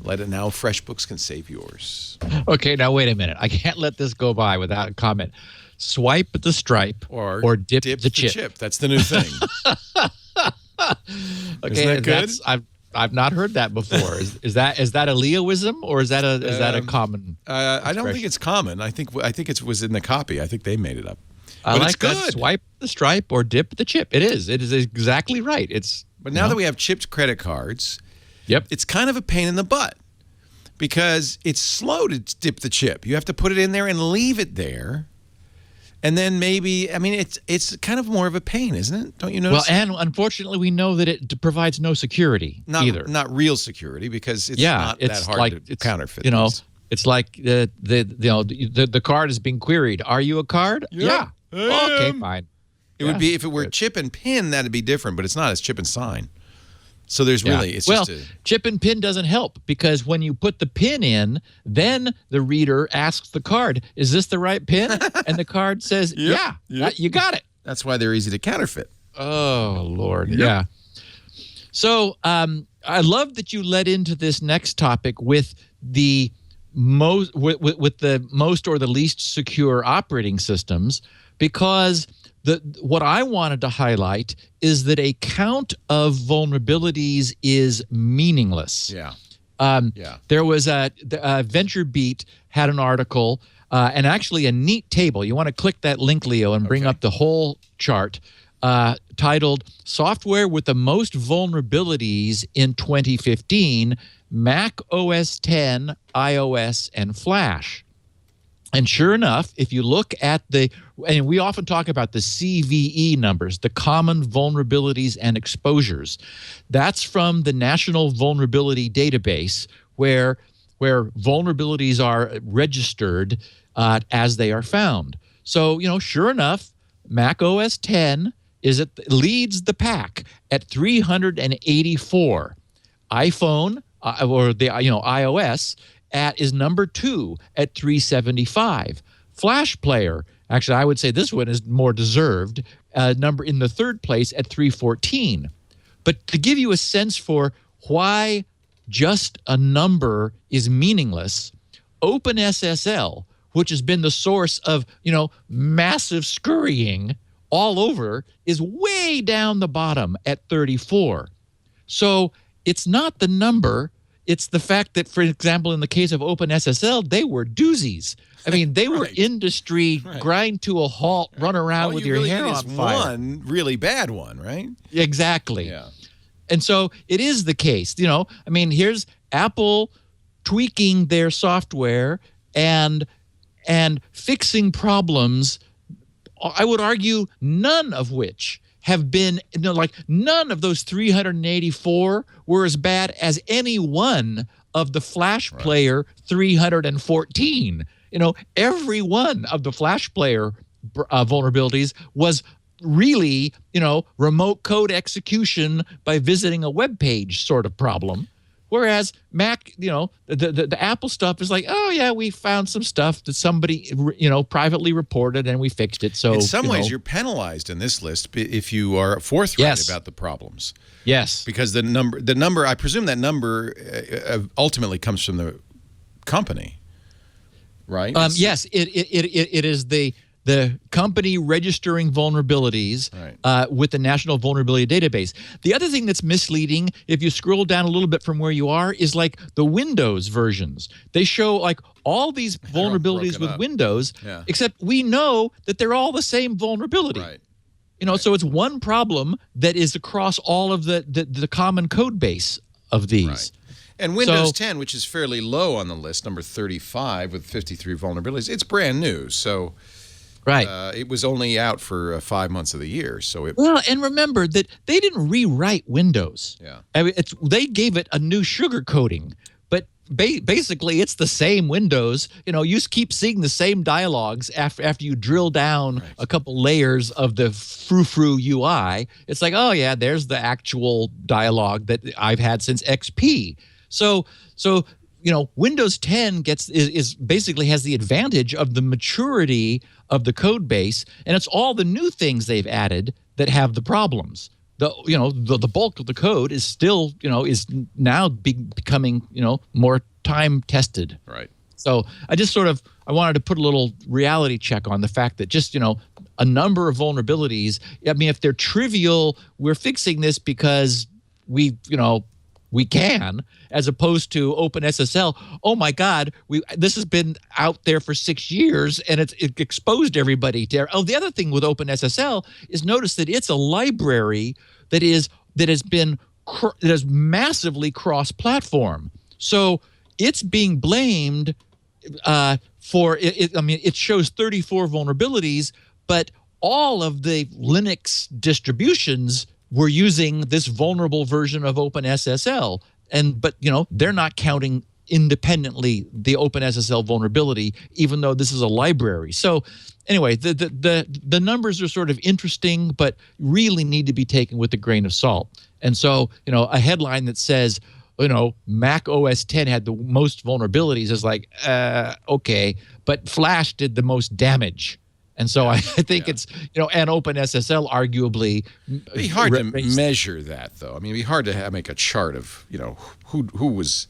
Let it now. FreshBooks can save yours. Okay, now wait a minute. I can't let this go by without a comment. Swipe the stripe or dip the chip. That's the new thing. Okay, isn't that good? I've not heard that before. Is that a Leoism or is that a common? I don't think it's common. I think it was in the copy. I think they made it up. But it's like good. That. Swipe the stripe or dip the chip. It is exactly right. But now that we have chipped credit cards, yep, it's kind of a pain in the butt because it's slow to dip the chip. You have to put it in there and leave it there. And then it's kind of more of a pain, isn't it? Don't you notice? Well, and unfortunately, we know that it provides no security either. Not real security because it's not that hard to counterfeit. It's like the card is being queried. Are you a card? Yeah. Okay, fine. It would be if it were chip and pin, that'd be different, but it's not. It's chip and sign. So there's chip and pin doesn't help because when you put the pin in, then the reader asks the card, "Is this the right pin?" And the card says, "Yeah, you got it." That's why they're easy to counterfeit. Oh Lord, yeah. So I love that you led into this next topic with the most with the most or the least secure operating systems, because what I wanted to highlight is that a count of vulnerabilities is meaningless. There was a VentureBeat had an article and actually a neat table. You want to click that link, Leo, and bring up the whole chart titled "Software with the Most Vulnerabilities in 2015: Mac OS X, iOS, and Flash." And sure enough, if you look at and we often talk about the CVE numbers, the common vulnerabilities and exposures. That's from the National Vulnerability Database, where vulnerabilities are registered as they are found. So, sure enough, Mac OS X leads the pack at 384. iPhone or the iOS is number 2 at 375. Flash Player, actually, I would say this one is more deserved, number in the 3rd place at 314. But to give you a sense for why just a number is meaningless, OpenSSL, which has been the source of, massive scurrying all over, is way down the bottom at 34. So it's not the number. It's the fact that, for example, in the case of OpenSSL, they were doozies. I mean, they were industry, grind to a halt, run around with your hair on fire. One really bad one, right? Exactly. Yeah. And so it is the case. Here's Apple tweaking their software and fixing problems, I would argue none of which have been, none of those 384 were as bad as any one of the Flash Player 314. Every one of the Flash Player vulnerabilities was really, remote code execution by visiting a web page sort of problem. Whereas Mac, the Apple stuff is like, oh yeah, we found some stuff that somebody, privately reported and we fixed it. So in some ways, you're penalized in this list if you are forthright about the problems. Yes, because the number, I presume that number ultimately comes from the company, right? Yes, it is the company registering vulnerabilities with the National Vulnerability Database. The other thing that's misleading, if you scroll down a little bit from where you are, is like the Windows versions. They show like all these vulnerabilities with Windows, except we know that they're all the same vulnerability. Right. So it's one problem that is across all of the common code base of these. Right. And Windows 10, which is fairly low on the list, number 35 with 53 vulnerabilities, it's brand new. So it was only out for 5 months of the year. So and remember that they didn't rewrite Windows. Yeah. They gave it a new sugar coating. But basically, it's the same Windows. You keep seeing the same dialogues after you drill down a couple layers of the frou-frou UI. It's like, oh, yeah, there's the actual dialogue that I've had since XP. So Windows 10 basically has the advantage of the maturity of the code base, and it's all the new things they've added that have the problems. The bulk of the code is still, is now becoming, more time tested. Right. So I wanted to put a little reality check on the fact that just, a number of vulnerabilities, if they're trivial, we're fixing this because we can, as opposed to OpenSSL. Oh my God, this has been out there for 6 years, and it exposed everybody to. Oh, the other thing with OpenSSL is notice that it's a library that is massively cross-platform. So it's being blamed for it. It shows 34 vulnerabilities, but all of the Linux distributions were using this vulnerable version of OpenSSL, but they're not counting independently the OpenSSL vulnerability, even though this is a library. So anyway, the numbers are sort of interesting, but really need to be taken with a grain of salt. And so a headline that says Mac OS 10 had the most vulnerabilities is like okay, but Flash did the most damage. And so I think it's, and OpenSSL arguably. It'd be hard to measure that, though. It'd be hard to make a chart of, who was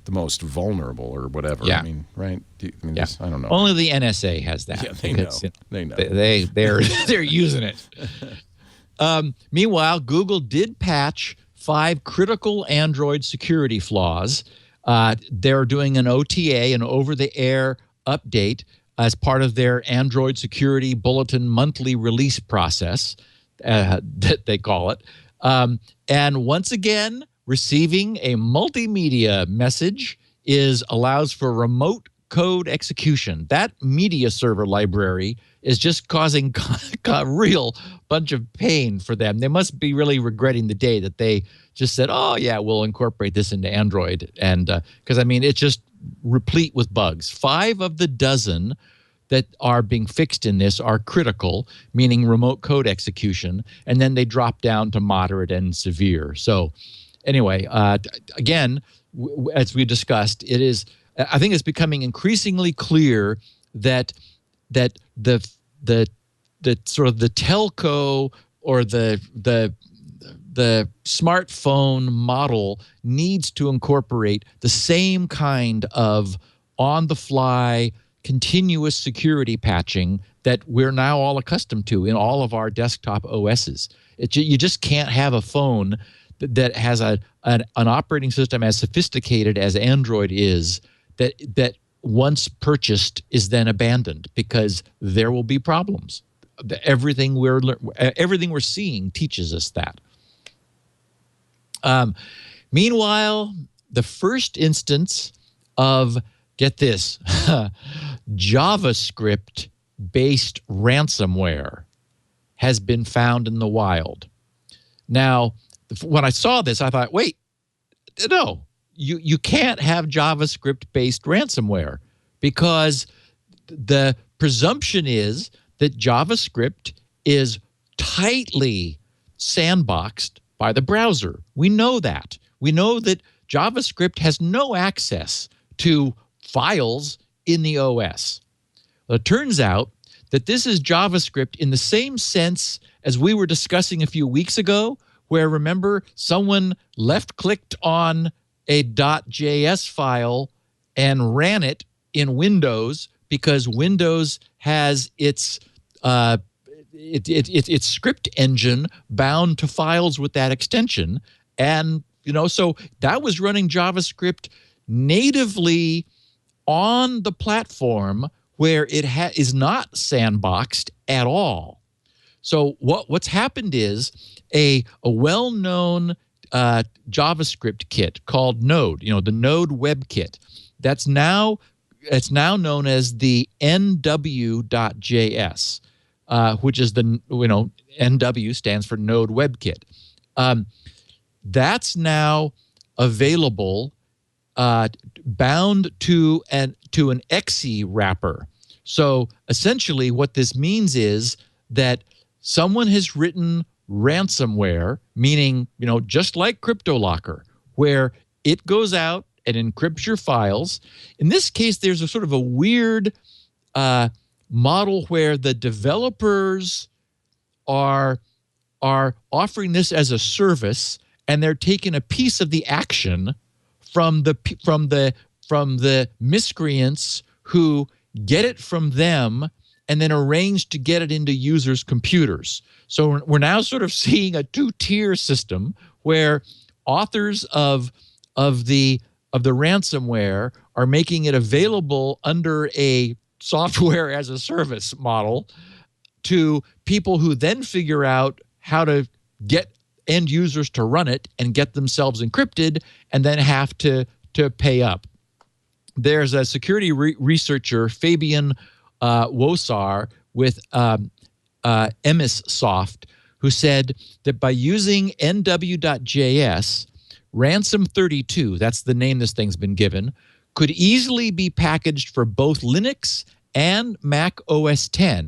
the most vulnerable or whatever. Yeah. Right? I don't know. Only the NSA has that. Yeah, they know. They know. They're using it. Meanwhile, Google did patch 5 critical Android security flaws. They're doing an OTA, an over-the-air update, as part of their Android Security Bulletin monthly release process, that they call it. And once again, receiving a multimedia message allows for remote code execution. That media server library is just causing a real bunch of pain for them. They must be really regretting the day that they just said, oh, yeah, we'll incorporate this into Android. And because, it's just replete with bugs. 5 of the dozen that are being fixed in this are critical, meaning remote code execution, and then they drop down to moderate and severe. So anyway, again, as we discussed, I think it's becoming increasingly clear that the sort of the telco or the smartphone model needs to incorporate the same kind of on-the-fly continuous security patching that we're now all accustomed to in all of our desktop OSs. You just can't have a phone that has an operating system as sophisticated as Android is, that once purchased is then abandoned, because there will be problems. Everything we're seeing teaches us that. Meanwhile, the first instance of, get this, JavaScript-based ransomware has been found in the wild. Now, when I saw this, I thought, wait, no, you can't have JavaScript-based ransomware, because the presumption is that JavaScript is tightly sandboxed by the browser. We know that. We know that JavaScript has no access to files in the OS. Well, it turns out that this is JavaScript in the same sense as we were discussing a few weeks ago, where, remember, someone left-clicked on a .js file and ran it in Windows because Windows has its script engine bound to files with that extension. And, so that was running JavaScript natively on the platform where it is not sandboxed at all. So what's happened is a well-known JavaScript kit called Node, the Node WebKit, it's now known as the NW.js, which is NW stands for Node WebKit. That's now available bound to an exe wrapper. So essentially what this means is that someone has written ransomware, meaning, just like CryptoLocker, where it goes out and encrypts your files. In this case, there's a sort of a weird model where the developers are offering this as a service, and they're taking a piece of the action from the miscreants who get it from them and then arrange to get it into users' computers. So we're now sort of seeing a two-tier system where authors of the ransomware are making it available under a software as a service model to people who then figure out how to get end users to run it and get themselves encrypted, and then have to pay up. There's a security researcher, Fabian Wosar, with Emissoft, who said that by using nw.js, Ransom32, that's the name this thing's been given, could easily be packaged for both Linux and Mac OS X,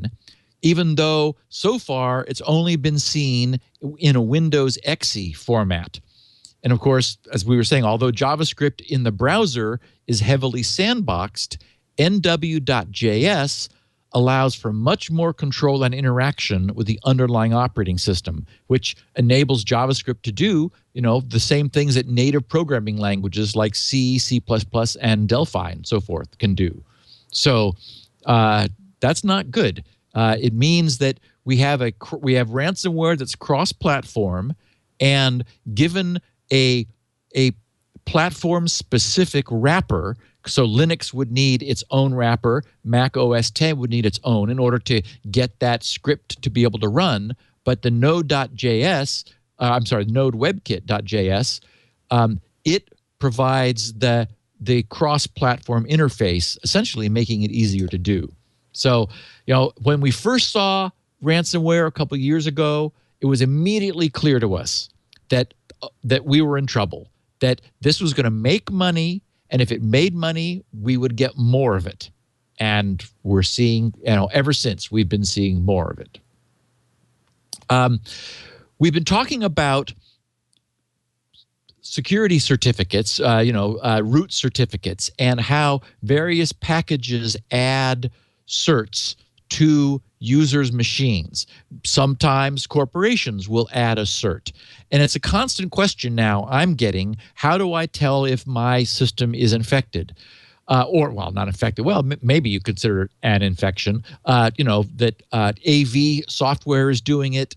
even though so far it's only been seen in a Windows exe format. And of course, as we were saying, although JavaScript in the browser is heavily sandboxed, nw.js allows for much more control and interaction with the underlying operating system, which enables JavaScript to do, the same things that native programming languages like C, C++, and Delphi and so forth can do. So that's not good. It means that we have ransomware that's cross-platform, and given a platform-specific wrapper. So Linux would need its own wrapper. Mac OS X would need its own in order to get that script to be able to run. But the Node.js, Node WebKit.js, it provides the cross-platform interface, essentially making it easier to do. So, when we first saw ransomware a couple of years ago, it was immediately clear to us that we were in trouble, that this was going to make money, and if it made money, we would get more of it. And we're seeing, ever since, we've been seeing more of it. We've been talking about security certificates, root certificates, and how various packages add certs to users' machines. Sometimes corporations will add a cert. And it's a constant question now I'm getting: how do I tell if my system is infected? or well, not infected. Well, maybe you consider an infection. That AV software is doing it.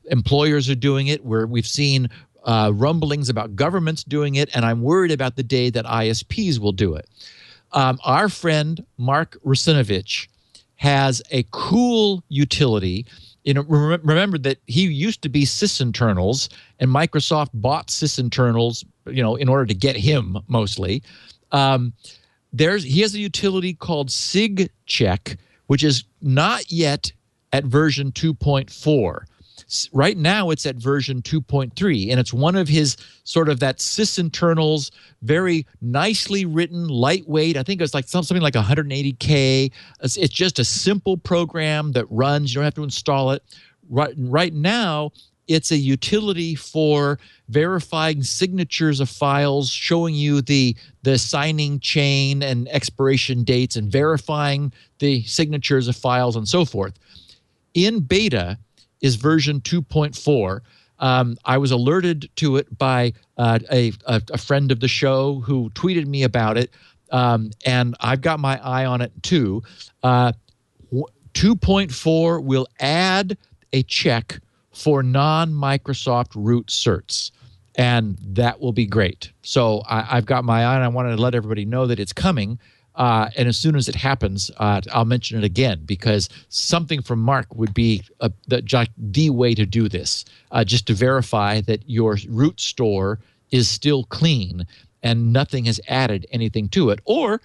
Employers are doing it. Where we've seen rumblings about governments doing it, and I'm worried about the day that ISPs will do it. Our friend Mark Rusinovich has a cool utility. Remember that he used to be sysinternals, and Microsoft bought sysinternals, in order to get him mostly. He has a utility called SigCheck, which is not yet at version 2.4. Right now, it's at version 2.3, and it's one of his sort of that sysinternals, very nicely written, lightweight. I think it's like something like 180K. It's just a simple program that runs. You don't have to install it. Right now, it's a utility for verifying signatures of files, showing you the signing chain and expiration dates, and verifying the signatures of files and so forth. In beta is version 2.4. I was alerted to it by a friend of the show who tweeted me about it, and I've got my eye on it too. 2.4 will add a check for non-Microsoft root certs, and that will be great. So I've got my eye, and I wanted to let everybody know that it's coming. And as soon as it happens, I'll mention it again, because something from Mark would be the way to do this, just to verify that your root store is still clean and nothing has added anything to it, or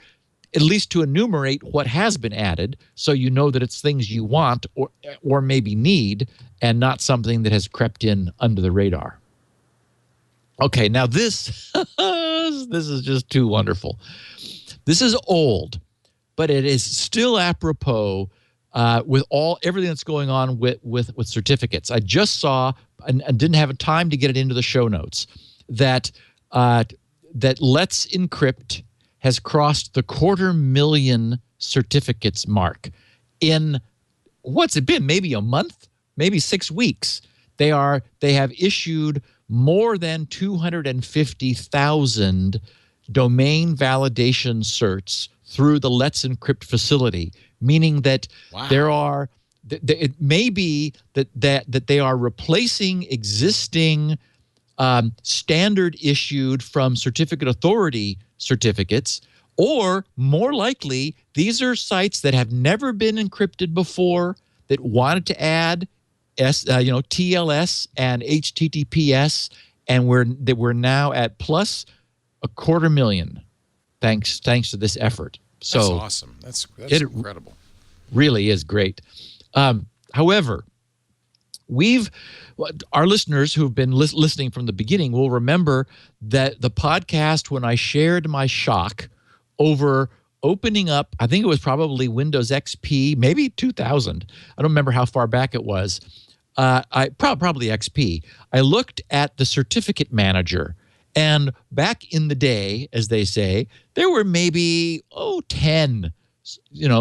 at least to enumerate what has been added, so you know that it's things you want or maybe need, and not something that has crept in under the radar. Okay, now this is just too wonderful. This is old, but it is still apropos with everything that's going on with certificates. I just saw, and didn't have time to get it into the show notes, that Let's Encrypt has crossed the 250,000 certificates mark in, what's it been, maybe a month, maybe 6 weeks. They have issued more than 250,000 domain validation certs through the Let's Encrypt facility, meaning that it may be that they are replacing existing standard issued from certificate authority certificates, or more likely, these are sites that have never been encrypted before that wanted to add TLS and HTTPS, and we're now at plus 250,000 thanks to this effort. So that's awesome. That's incredible. Really is great. However, our listeners who have been listening from the beginning will remember that the podcast, when I shared my shock over opening up, I think it was probably Windows XP, maybe 2000. I don't remember how far back it was. Probably XP. I looked at the certificate manager, and back in the day, as they say, there were maybe 10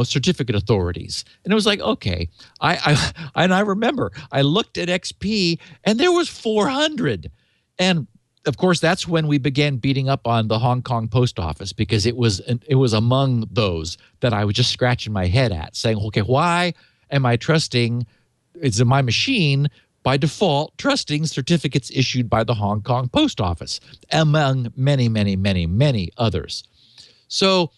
certificate authorities, and it was like, okay. I remember I looked at XP, and there was 400, and of course that's when we began beating up on the Hong Kong post office, because it was among those that I was just scratching my head at, saying, okay, why am I trusting? It's in my machine by default, trusting certificates issued by the Hong Kong post office, among many, many, many, many others. So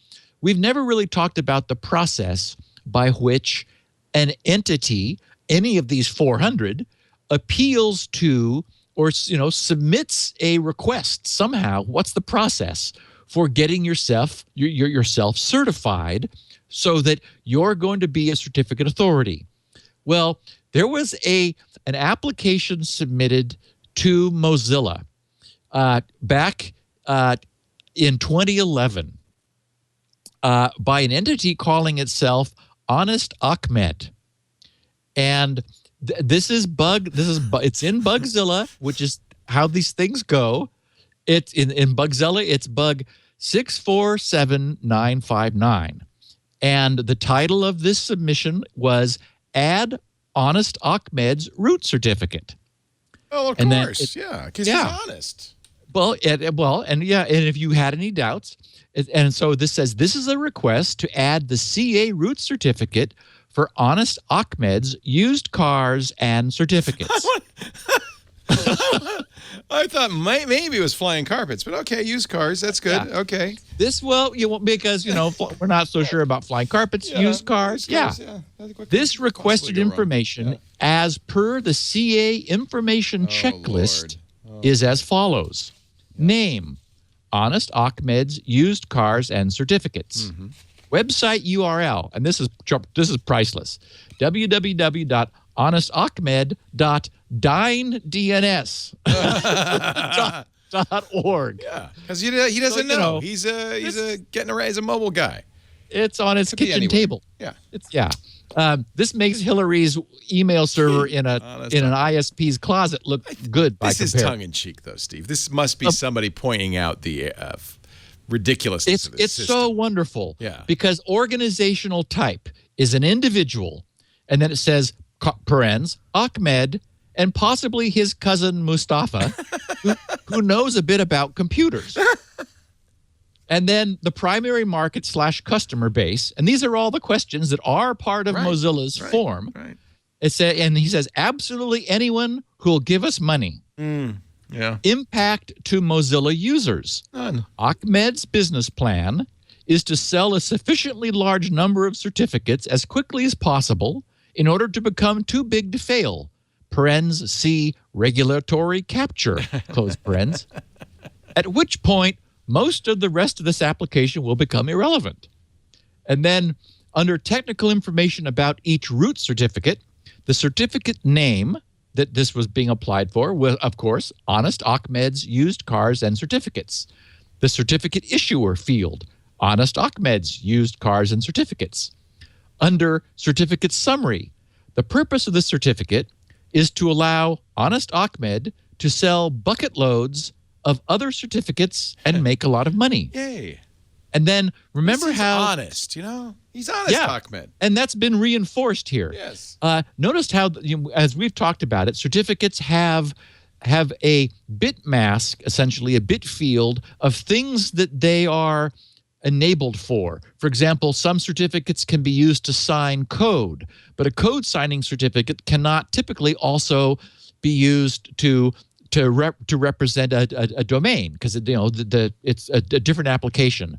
we've never really talked about the process by which an entity, any of these 400, appeals to or submits a request somehow. What's the process for getting yourself certified so that you're going to be a certificate authority? Well, there was an application submitted to Mozilla back in 2011 by an entity calling itself Honest Ahmed, and it's in Bugzilla, which is how these things go. It's in Bugzilla. It's bug 647959, and the title of this submission was "Add Honest Ahmed's root certificate." Oh, of course, because he's honest. And if you had any doubts, and so this says this is a request to add the CA root certificate for Honest Ahmed's used cars and certificates. I thought maybe it was flying carpets, but okay, used cars. That's good. Yeah. Okay. Because we're not so sure about flying carpets, used cars. This requested information, as per the CA information checklist, is as follows: name, Honest Ahmed's used cars and certificates. Mm-hmm. Website URL, and this is priceless: www.honestahmed.dinedns.org. Yeah, because he doesn't know. He's a mobile guy. It's on his kitchen table. Yeah, this makes Hillary's email server in an ISP's closet look good. This is tongue in cheek, though, Steve. This must be somebody pointing out the ridiculousness of this system. So wonderful. Yeah. Because organizational type is an individual, and then it says parens Ahmed and possibly his cousin Mustafa, who knows a bit about computers. And then the primary market / customer base, and these are all the questions that are part of Mozilla's form. Right. And he says absolutely anyone who will give us money. Yeah. Impact to Mozilla users. None. Ahmed's business plan is to sell a sufficiently large number of certificates as quickly as possible in order to become too big to fail. Parens see regulatory capture, close parens. At which point, most of the rest of this application will become irrelevant. And then, under technical information about each root certificate, the certificate name that this was being applied for was, of course, Honest Ahmed's used cars and certificates. The certificate issuer field, Honest Ahmed's used cars and certificates. Under certificate summary, the purpose of the certificate is to allow Honest Ahmed to sell bucket loads of other certificates and make a lot of money. Yay. And then remember how honest, he's honest, Ahmed. And that's been reinforced here. Yes. Notice how, as we've talked about it, certificates have a bit mask, essentially a bit field of things that they are enabled for. For example, some certificates can be used to sign code, but a code signing certificate cannot typically also be used to represent a domain, because it's a different application.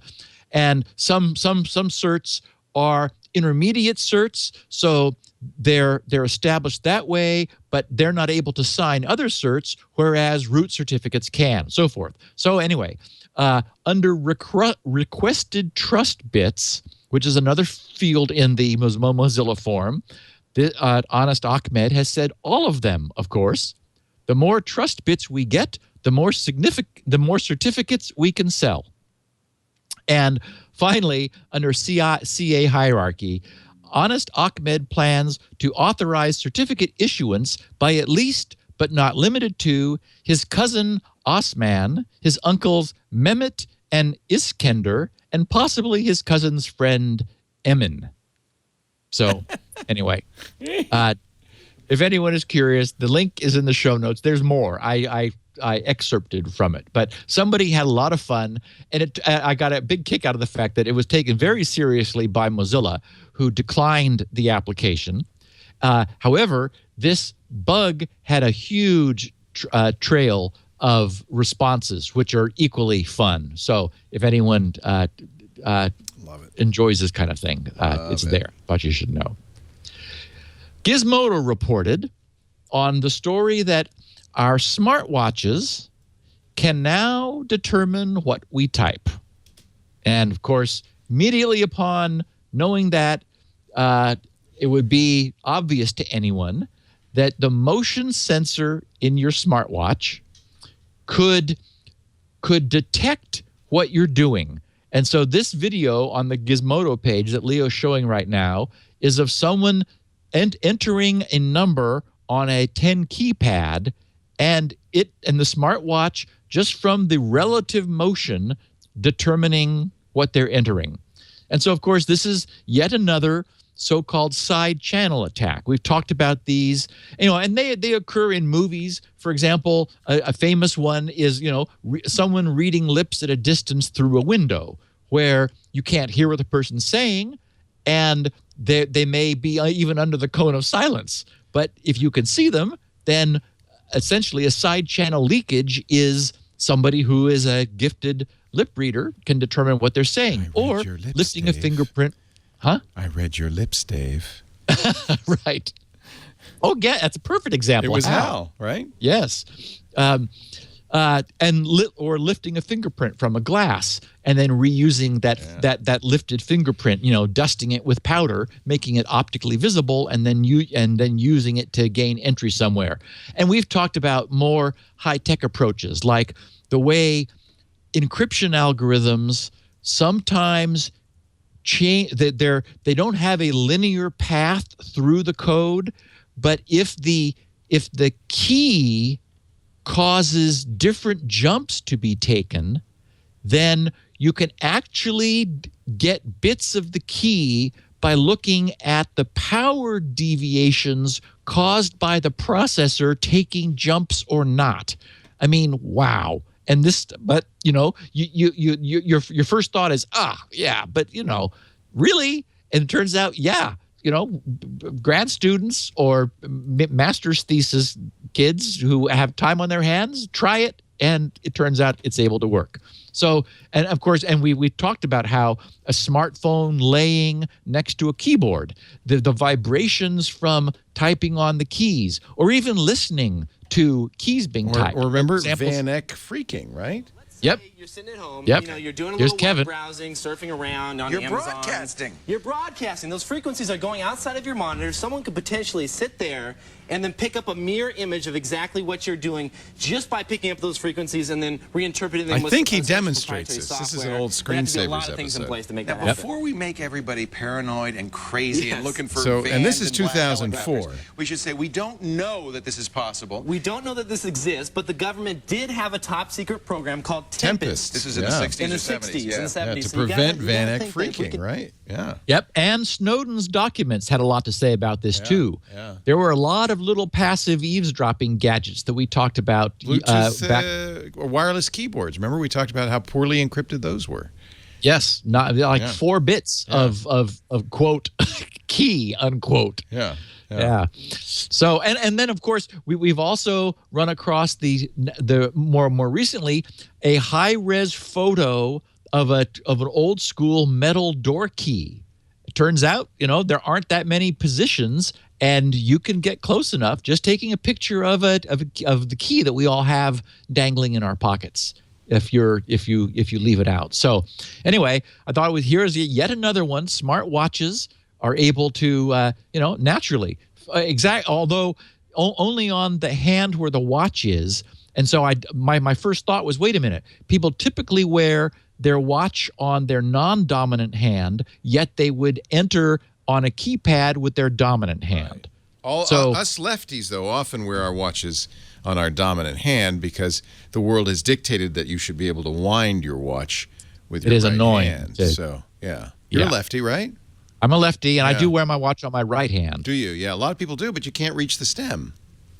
And some certs are intermediate certs, so they're established that way, but they're not able to sign other certs, whereas root certificates can, so forth. So anyway, under requested trust bits, which is another field in the Mozilla form, Honest Ahmed has said all of them, of course. The more trust bits we get, the more certificates we can sell. And finally, under CA hierarchy, Honest Ahmed plans to authorize certificate issuance by at least, but not limited to, his cousin Osman, his uncles Mehmet and Iskender, and possibly his cousin's friend Emin. So, anyway, if anyone is curious, the link is in the show notes. There's more. I excerpted from it, but somebody had a lot of fun, and I got a big kick out of the fact that it was taken very seriously by Mozilla, who declined the application. However, this bug had a huge trail of responses, which are equally fun. So if anyone enjoys this kind of thing, it's there. Thought you should know. Gizmodo reported on the story that our smartwatches can now determine what we type. And, of course, immediately upon knowing that, it would be obvious to anyone that the motion sensor in your smartwatch could detect what you're doing. And so this video on the Gizmodo page that Leo's showing right now is of someone entering a number on a 10 keypad, and the smartwatch, just from the relative motion, determining what they're entering. And so, of course, this is yet another so-called side channel attack. We've talked about these, and they occur in movies. For example, a famous one is, someone reading lips at a distance through a window where you can't hear what the person's saying, and they may be even under the cone of silence. But if you can see them, then essentially a side channel leakage is somebody who is a gifted lip reader can determine what they're saying, or lifting a fingerprint. Huh? I read your lips, Dave. Right. Oh, yeah, that's a perfect example. It was Hal, right? Yes. Or lifting a fingerprint from a glass and then reusing that lifted fingerprint, dusting it with powder, making it optically visible, and then using it to gain entry somewhere. And we've talked about more high-tech approaches, like the way encryption algorithms sometimes change. They don't have a linear path through the code, but if the key causes different jumps to be taken, then you can actually get bits of the key by looking at the power deviations caused by the processor taking jumps or not. I mean, wow. And this, but your first thought is, but really, and it turns out, grad students or master's thesis kids who have time on their hands, try it, and it turns out it's able to work. So, and of course, and we talked about how a smartphone laying next to a keyboard, the vibrations from typing on the keys, or even listening to keys being typed. Or remember Van Eck freaking, right? Yep. You're sitting at home. Yep. You're doing a Here's little Kevin. web browsing, surfing around on Amazon. You're broadcasting. You're broadcasting. Those frequencies are going outside of your monitor. Someone could potentially sit there and then pick up a mirror image of exactly what you're doing just by picking up those frequencies and then reinterpreting them. I think he demonstrates this. This is an old Screensavers a lot of things in place to make that Now, happen. before we make everybody paranoid and crazy and looking for and this is vans and 2004. helicopters, we should say we don't know that this is possible. We don't know that this exists, but the government did have a top secret program called Tempest. This is in the 60s In the or 70s. 60s, in the 70s. to So you prevent gotta Van Eck think that if we freaking, could- right? Yeah. Yep, and Snowden's documents had a lot to say about this too. Yeah. There were a lot of little passive eavesdropping gadgets that we talked about Bluetooth wireless keyboards. Remember we talked about how poorly encrypted those were? Yes, not like 4 bits of quote key unquote. Yeah. Yeah. So and then of course we've also run across the more recently a high res photo of an old school metal door key. It turns out, there aren't that many positions, and you can get close enough just taking a picture of the key that we all have dangling in our pockets if you leave it out. So anyway, I thought here's yet another one. Smartwatches are able to naturally although only on the hand where the watch is. And so my first thought was, wait a minute, people typically wear their watch on their non-dominant hand, yet they would enter on a keypad with their dominant hand. Right. Us lefties, though, often wear our watches on our dominant hand because the world has dictated that you should be able to wind your watch with your right annoying. hand. So, yeah. You're a lefty, right? I'm a lefty, and I do wear my watch on my right hand. Do you? Yeah, a lot of people do, but you can't reach the stem.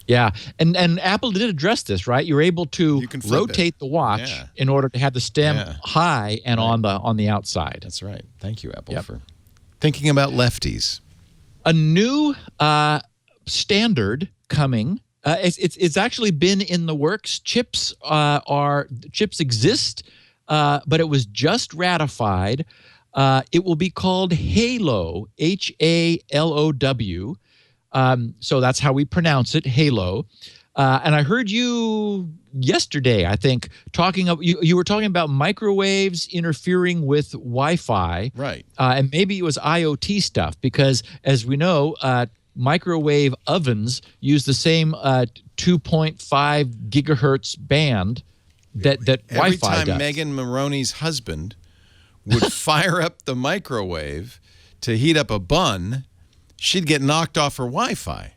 Yeah, and Apple did address this, right? You're able to rotate the watch in order to have the stem high and on the outside. That's right. Thank you, Apple, for thinking about lefties. A new standard coming. It's actually been in the works. Chips exist, but it was just ratified. It will be called Halo, HALOW. So that's how we pronounce it, Halo. And I heard you yesterday, I think, you were talking about microwaves interfering with Wi-Fi. Right. And maybe it was IoT stuff because, as we know, microwave ovens use the same 2.5 gigahertz band that Wi-Fi does. Every time Megan Maroney's husband would fire up the microwave to heat up a bun, she'd get knocked off her Wi-Fi.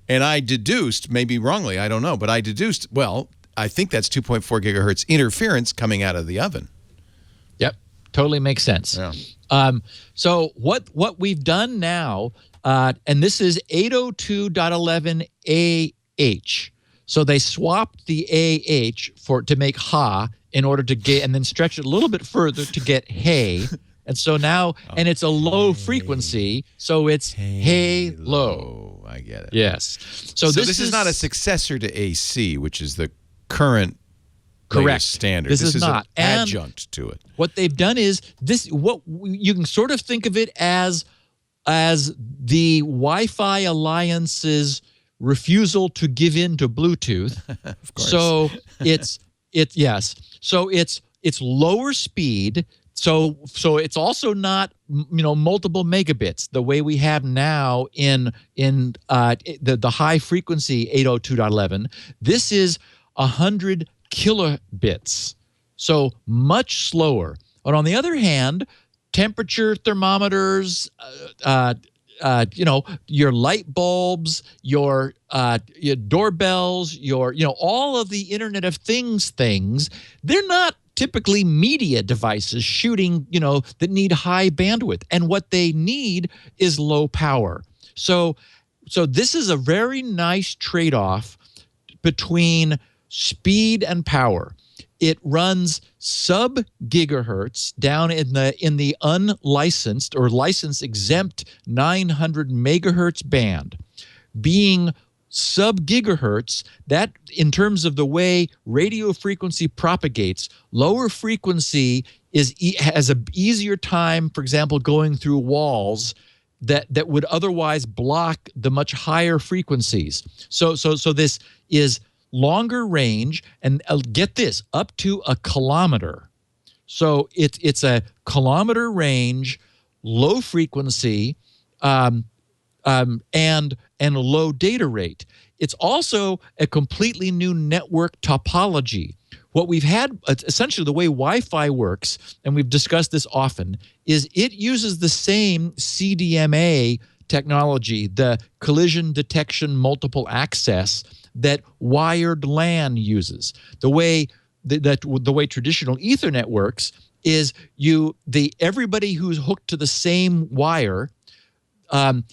And I deduced, maybe wrongly, I don't know, but I deduced, well, I think that's 2.4 gigahertz interference coming out of the oven. Yep. Totally makes sense. Yeah. So what we've done now, and this is 802.11 AH. So they swapped the AH to make ha in order to get, and then stretch it a little bit further to get hey. And so now, and it's a low frequency, so it's hey low. I get it. Yes. So this is not a successor to AC, which is the current latest standard. This is not an adjunct to it. What they've done is this. What you can sort of think of it as the Wi-Fi Alliance's refusal to give in to Bluetooth. Of course. So So it's lower speed. So it's also not multiple megabits the way we have now in the high frequency 802.11. This is 100 kilobits, so much slower. But on the other hand, temperature thermometers, your light bulbs, your doorbells, all of the Internet of Things, they're not typically media devices shooting, that need high bandwidth. And what they need is low power. So this is a very nice trade-off between speed and power. It runs sub-gigahertz down in the unlicensed or license-exempt 900 megahertz band. Being sub-gigahertz, that in terms of the way radio frequency propagates, lower frequency has an easier time, for example, going through walls that would otherwise block the much higher frequencies. So this is longer range, and get this, up to a kilometer. So it's a kilometer range, low frequency, and a low data rate. It's also a completely new network topology. What we've had, essentially the way Wi-Fi works, and we've discussed this often, is it uses the same CDMA technology, the collision detection multiple access, that wired LAN uses. The way the way traditional Ethernet works is everybody who's hooked to the same wire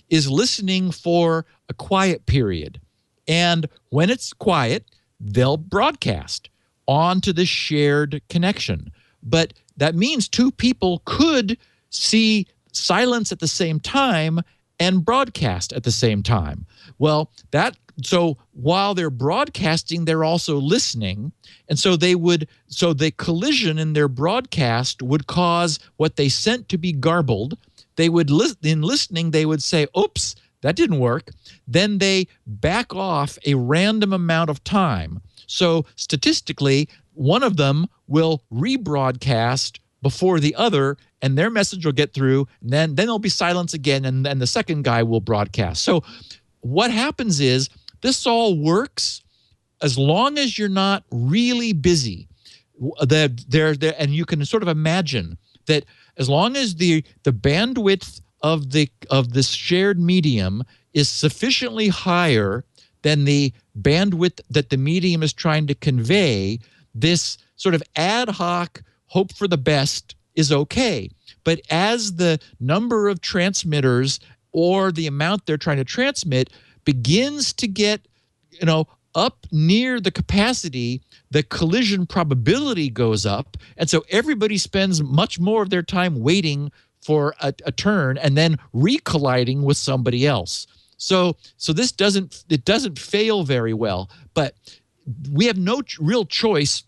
is listening for a quiet period, and when it's quiet, they'll broadcast onto the shared connection. But that means two people could see silence at the same time and broadcast at the same time. Well, so while they're broadcasting, they're also listening. And so the collision in their broadcast would cause what they sent to be garbled. They would, in listening, they would say, oops, that didn't work. Then they back off a random amount of time. So statistically, one of them will rebroadcast before the other, and their message will get through, and then there'll be silence again, and then the second guy will broadcast. So what happens is, this all works as long as you're not really busy. And you can sort of imagine that as long as the bandwidth of this shared medium is sufficiently higher than the bandwidth that the medium is trying to convey, this sort of ad hoc hope for the best is okay. But as the number of transmitters or the amount they're trying to transmit begins to get, up near the capacity, the collision probability goes up. And so everybody spends much more of their time waiting for a turn and then recolliding with somebody else. So this doesn't fail very well, but we have no real choice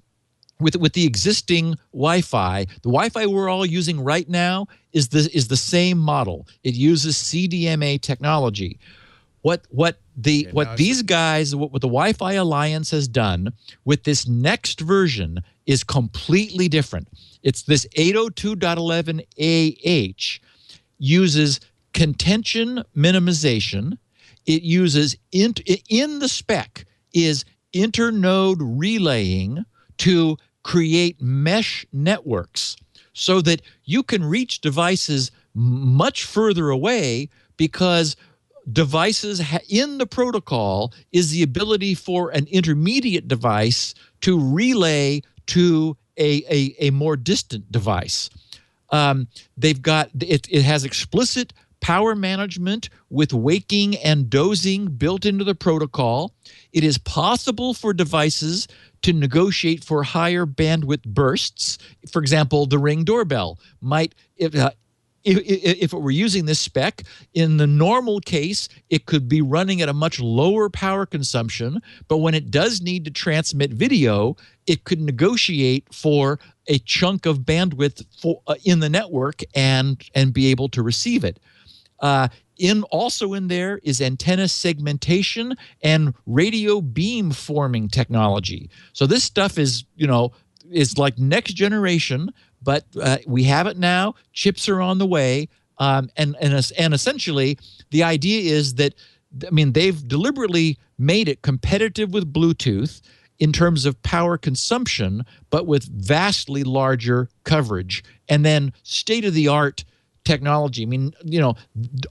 with the existing Wi-Fi. The Wi-Fi we're all using right now is the same model. It uses CDMA technology. What the Wi-Fi Alliance has done with this next version is completely different. It's this 802.11 AH uses contention minimization. It uses in the spec is internode relaying to create mesh networks so that you can reach devices much further away, because devices in the protocol is the ability for an intermediate device to relay to a more distant device. They've got it has explicit power management with waking and dozing built into the protocol. It is possible for devices to negotiate for higher bandwidth bursts. For example, the Ring doorbell might, if it were using this spec, in the normal case, it could be running at a much lower power consumption, but when it does need to transmit video, it could negotiate for a chunk of bandwidth in the network and be able to receive it. Also in there is antenna segmentation and radio beam forming technology. So this stuff is like next generation, but we have it now. Chips are on the way, and essentially the idea is that, I mean, they've deliberately made it competitive with Bluetooth in terms of power consumption, but with vastly larger coverage, and then state-of-the-art technology. I mean,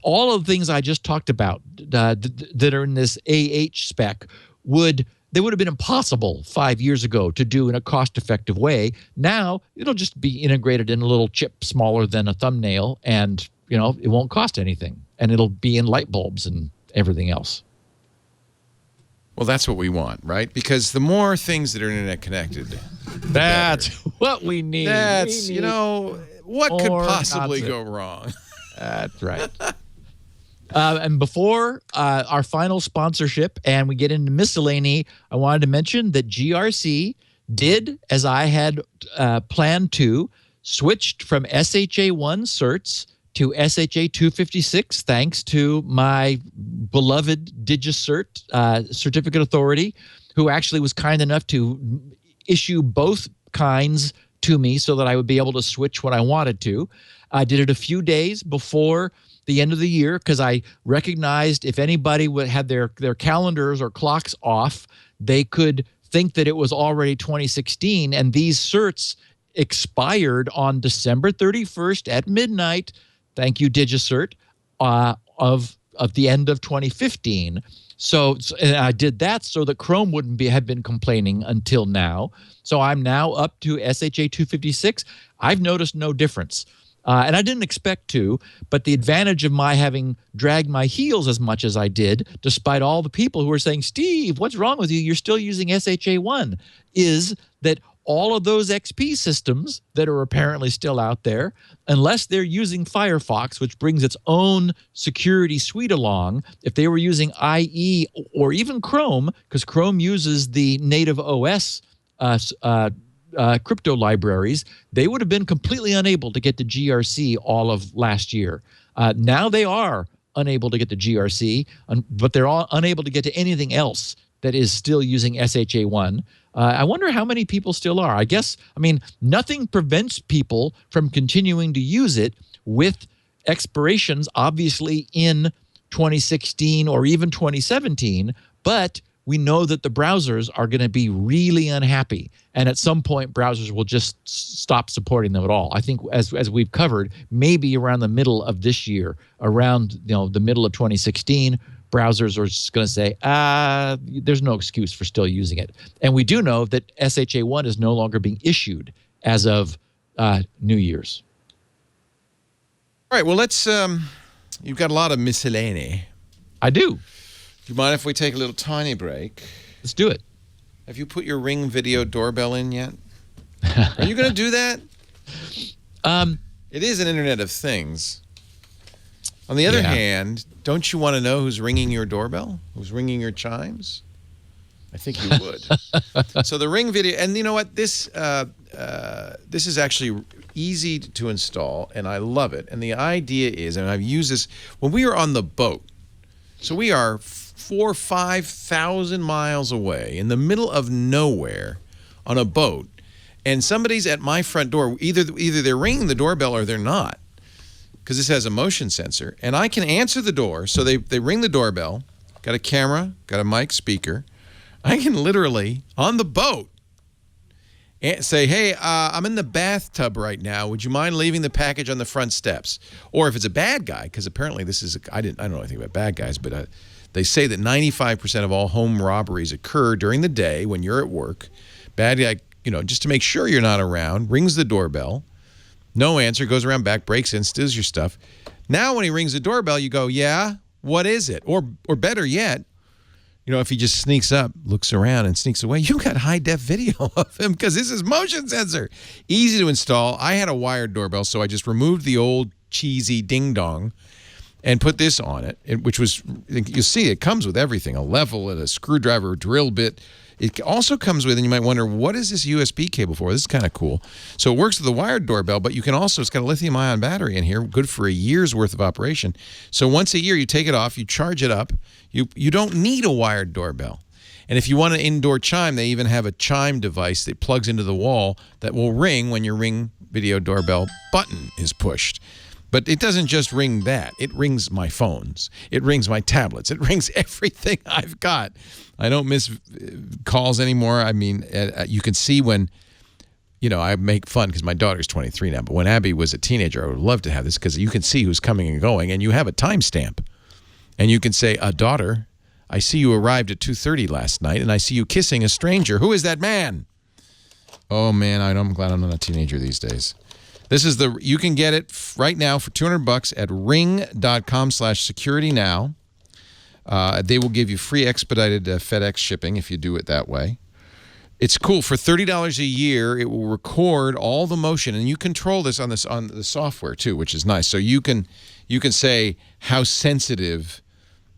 all of the things I just talked about that are in this AH spec would have been impossible 5 years ago to do in a cost-effective way. Now it'll just be integrated in a little chip smaller than a thumbnail, and it won't cost anything, and it'll be in light bulbs and everything else. Well, that's what we want, right? Because the more things that are internet connected, that's what we need. That's, what could possibly go wrong? That's right. And before our final sponsorship and we get into miscellany, I wanted to mention that GRC did, as I had planned to, switched from SHA-1 certs to SHA-256, thanks to my beloved DigiCert certificate authority, who actually was kind enough to issue both kinds to me so that I would be able to switch when I wanted to. I did it a few days before the end of the year because I recognized if anybody would have their calendars or clocks off, they could think that it was already 2016, and these certs expired on December 31st at midnight. Thank you, DigiCert, of the end of 2015. So and I did that so that Chrome wouldn't have been complaining until now. So I'm now up to SHA-256. I've noticed no difference. And I didn't expect to, but the advantage of my having dragged my heels as much as I did, despite all the people who were saying, Steve, what's wrong with you? You're still using SHA-1, is that all of those XP systems that are apparently still out there, unless they're using Firefox, which brings its own security suite along, if they were using IE or even Chrome, because Chrome uses the native OS crypto libraries, they would have been completely unable to get to GRC all of last year. Now they are unable to get to GRC, but they're all unable to get to anything else that is still using SHA-1. I wonder how many people still are. Nothing prevents people from continuing to use it with expirations, obviously, in 2016 or even 2017, but we know that the browsers are going to be really unhappy. And at some point, browsers will just stop supporting them at all. I think, as we've covered, maybe around the middle of this year, around the middle of 2016, browsers are just going to say, there's no excuse for still using it. And we do know that SHA-1 is no longer being issued as of New Year's. All right, well, let's you've got a lot of miscellany. I do. Do you mind if we take a little tiny break? Let's do it. Have you put your Ring video doorbell in yet? Are you going to do that? It is an Internet of Things. On the other hand, don't you want to know who's ringing your doorbell? Who's ringing your chimes? I think you would. So the Ring video, and you know what? This is actually easy to install, and I love it. And the idea is, and I've used this when we were on the boat. So we are 4,000 or 5,000 miles away in the middle of nowhere on a boat, and somebody's at my front door. Either they're ringing the doorbell or they're not, because this has a motion sensor, and I can answer the door. So they ring the doorbell, got a camera, got a mic, speaker. I can literally, on the boat, say, hey, I'm in the bathtub right now. Would you mind leaving the package on the front steps? Or if it's a bad guy, because apparently this is, I don't know anything about bad guys, but they say that 95% of all home robberies occur during the day when you're at work. Bad guy, just to make sure you're not around, rings the doorbell. No answer. Goes around back, breaks in, steals your stuff. Now when he rings the doorbell, you go, yeah, what is it? Or better yet, if he just sneaks up, looks around, and sneaks away, you got high-def video of him because this is motion sensor. Easy to install. I had a wired doorbell, so I just removed the old cheesy ding-dong and put this on it, which was, you see, it comes with everything, a level and a screwdriver, drill bit. It also comes with, and you might wonder, what is this USB cable for? This is kind of cool. So it works with the wired doorbell, but you can also, it's got a lithium-ion battery in here, good for a year's worth of operation. So once a year, you take it off, you charge it up. You don't need a wired doorbell. And if you want an indoor chime, they even have a chime device that plugs into the wall that will ring when your Ring video doorbell button is pushed. But it doesn't just ring that. It rings my phones. It rings my tablets. It rings everything I've got. I don't miss calls anymore. I mean, you can see when, I make fun because my daughter's 23 now. But when Abby was a teenager, I would love to have this because you can see who's coming and going, and you have a timestamp. And you can say, daughter, I see you arrived at 2:30 last night, and I see you kissing a stranger. Who is that man? Oh, man, I'm glad I'm not a teenager these days. This is you can get it right now for $200 at ring.com/securitynow. They will give you free expedited FedEx shipping if you do it that way. It's cool. For $30 a year, it will record all the motion, and you control this on the software too, which is nice. So you can say how sensitive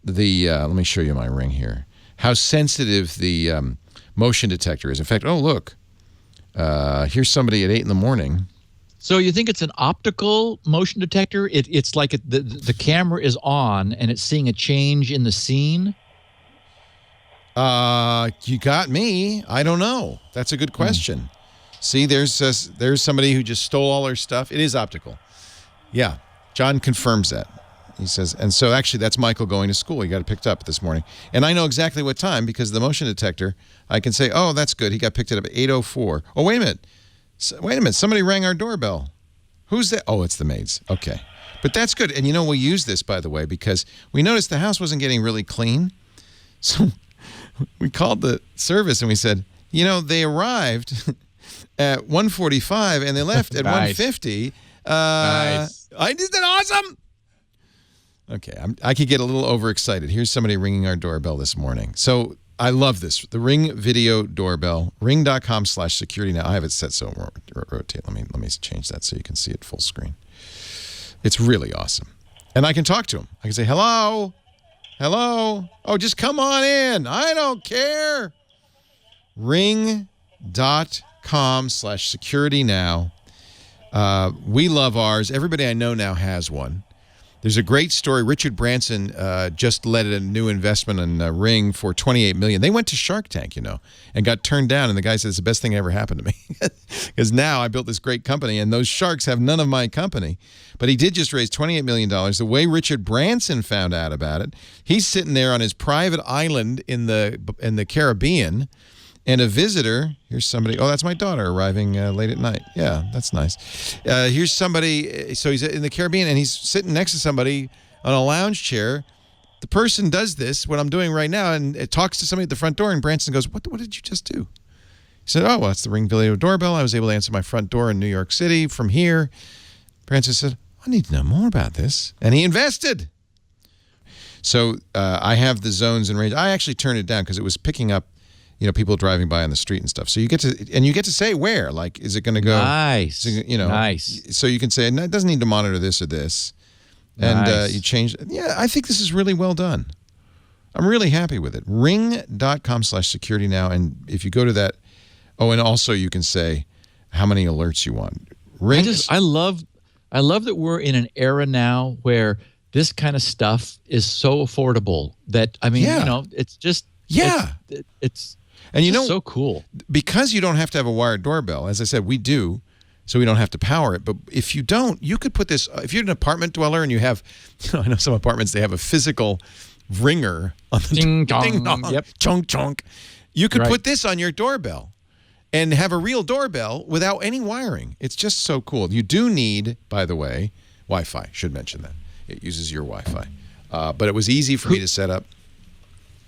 let me show you my Ring here. How sensitive the motion detector is. In fact, oh look, here's somebody at 8 in the morning. So you think it's an optical motion detector? It's like the camera is on and it's seeing a change in the scene? You got me. I don't know. That's a good question. See, there's somebody who just stole all our stuff. It is optical. Yeah, John confirms that. He says, and so actually that's Michael going to school. He got it picked up this morning. And I know exactly what time because of the motion detector. I can say, oh, that's good. He got picked up at 8:04. Oh, wait a minute. Somebody rang our doorbell. Who's that? Oh, it's the maids. Okay. But that's good. And we use this, by the way, because we noticed the house wasn't getting really clean. So we called the service and we said, they arrived at 1:45 and they left at 1:50. Nice. Isn't that awesome? Okay. I could get a little overexcited. Here's somebody ringing our doorbell this morning. So I love this. The Ring video doorbell, ring.com/security. Now I have it set so rotate. Let me change that so you can see it full screen. It's really awesome. And I can talk to him. I can say, hello. Hello. Oh, just come on in. I don't care. Ring.com/security now. We love ours. Everybody I know now has one. There's a great story. Richard Branson just led a new investment in Ring for $28 million. They went to Shark Tank, and got turned down. And the guy said, it's the best thing that ever happened to me. Because now I built this great company, and those sharks have none of my company. But he did just raise $28 million. The way Richard Branson found out about it, he's sitting there on his private island in the Caribbean, and a visitor, here's somebody, oh, that's my daughter arriving late at night. Yeah, that's nice. Here's somebody, so he's in the Caribbean, and he's sitting next to somebody on a lounge chair. The person does this, what I'm doing right now, and it talks to somebody at the front door, and Branson goes, what did you just do? He said, oh, well, that's the Ring video doorbell. I was able to answer my front door in New York City from here. Branson said, I need to know more about this. And he invested. So I have the zones and range. I actually turned it down because it was picking up people driving by on the street and stuff. So you get to say where, like, is it going to go? Nice. Nice. So you can say, no, it doesn't need to monitor this or this. And nice. You change. Yeah, I think this is really well done. I'm really happy with it. Ring.com/security now. And if you go to that, and also you can say how many alerts you want. Ring. I love that we're in an era now where this kind of stuff is so affordable that, it's just, it's and so cool. Because you don't have to have a wired doorbell. As I said, we do, so we don't have to power it. But if you don't, you could put this, if you're an apartment dweller and you have, I know some apartments, they have a physical ringer on the ding dong, ding dong, yep. chonk chonk. You could put this on your doorbell and have a real doorbell without any wiring. It's just so cool. You do need, by the way, Wi-Fi. Should mention that. It uses your Wi-Fi. But it was easy for me to set up.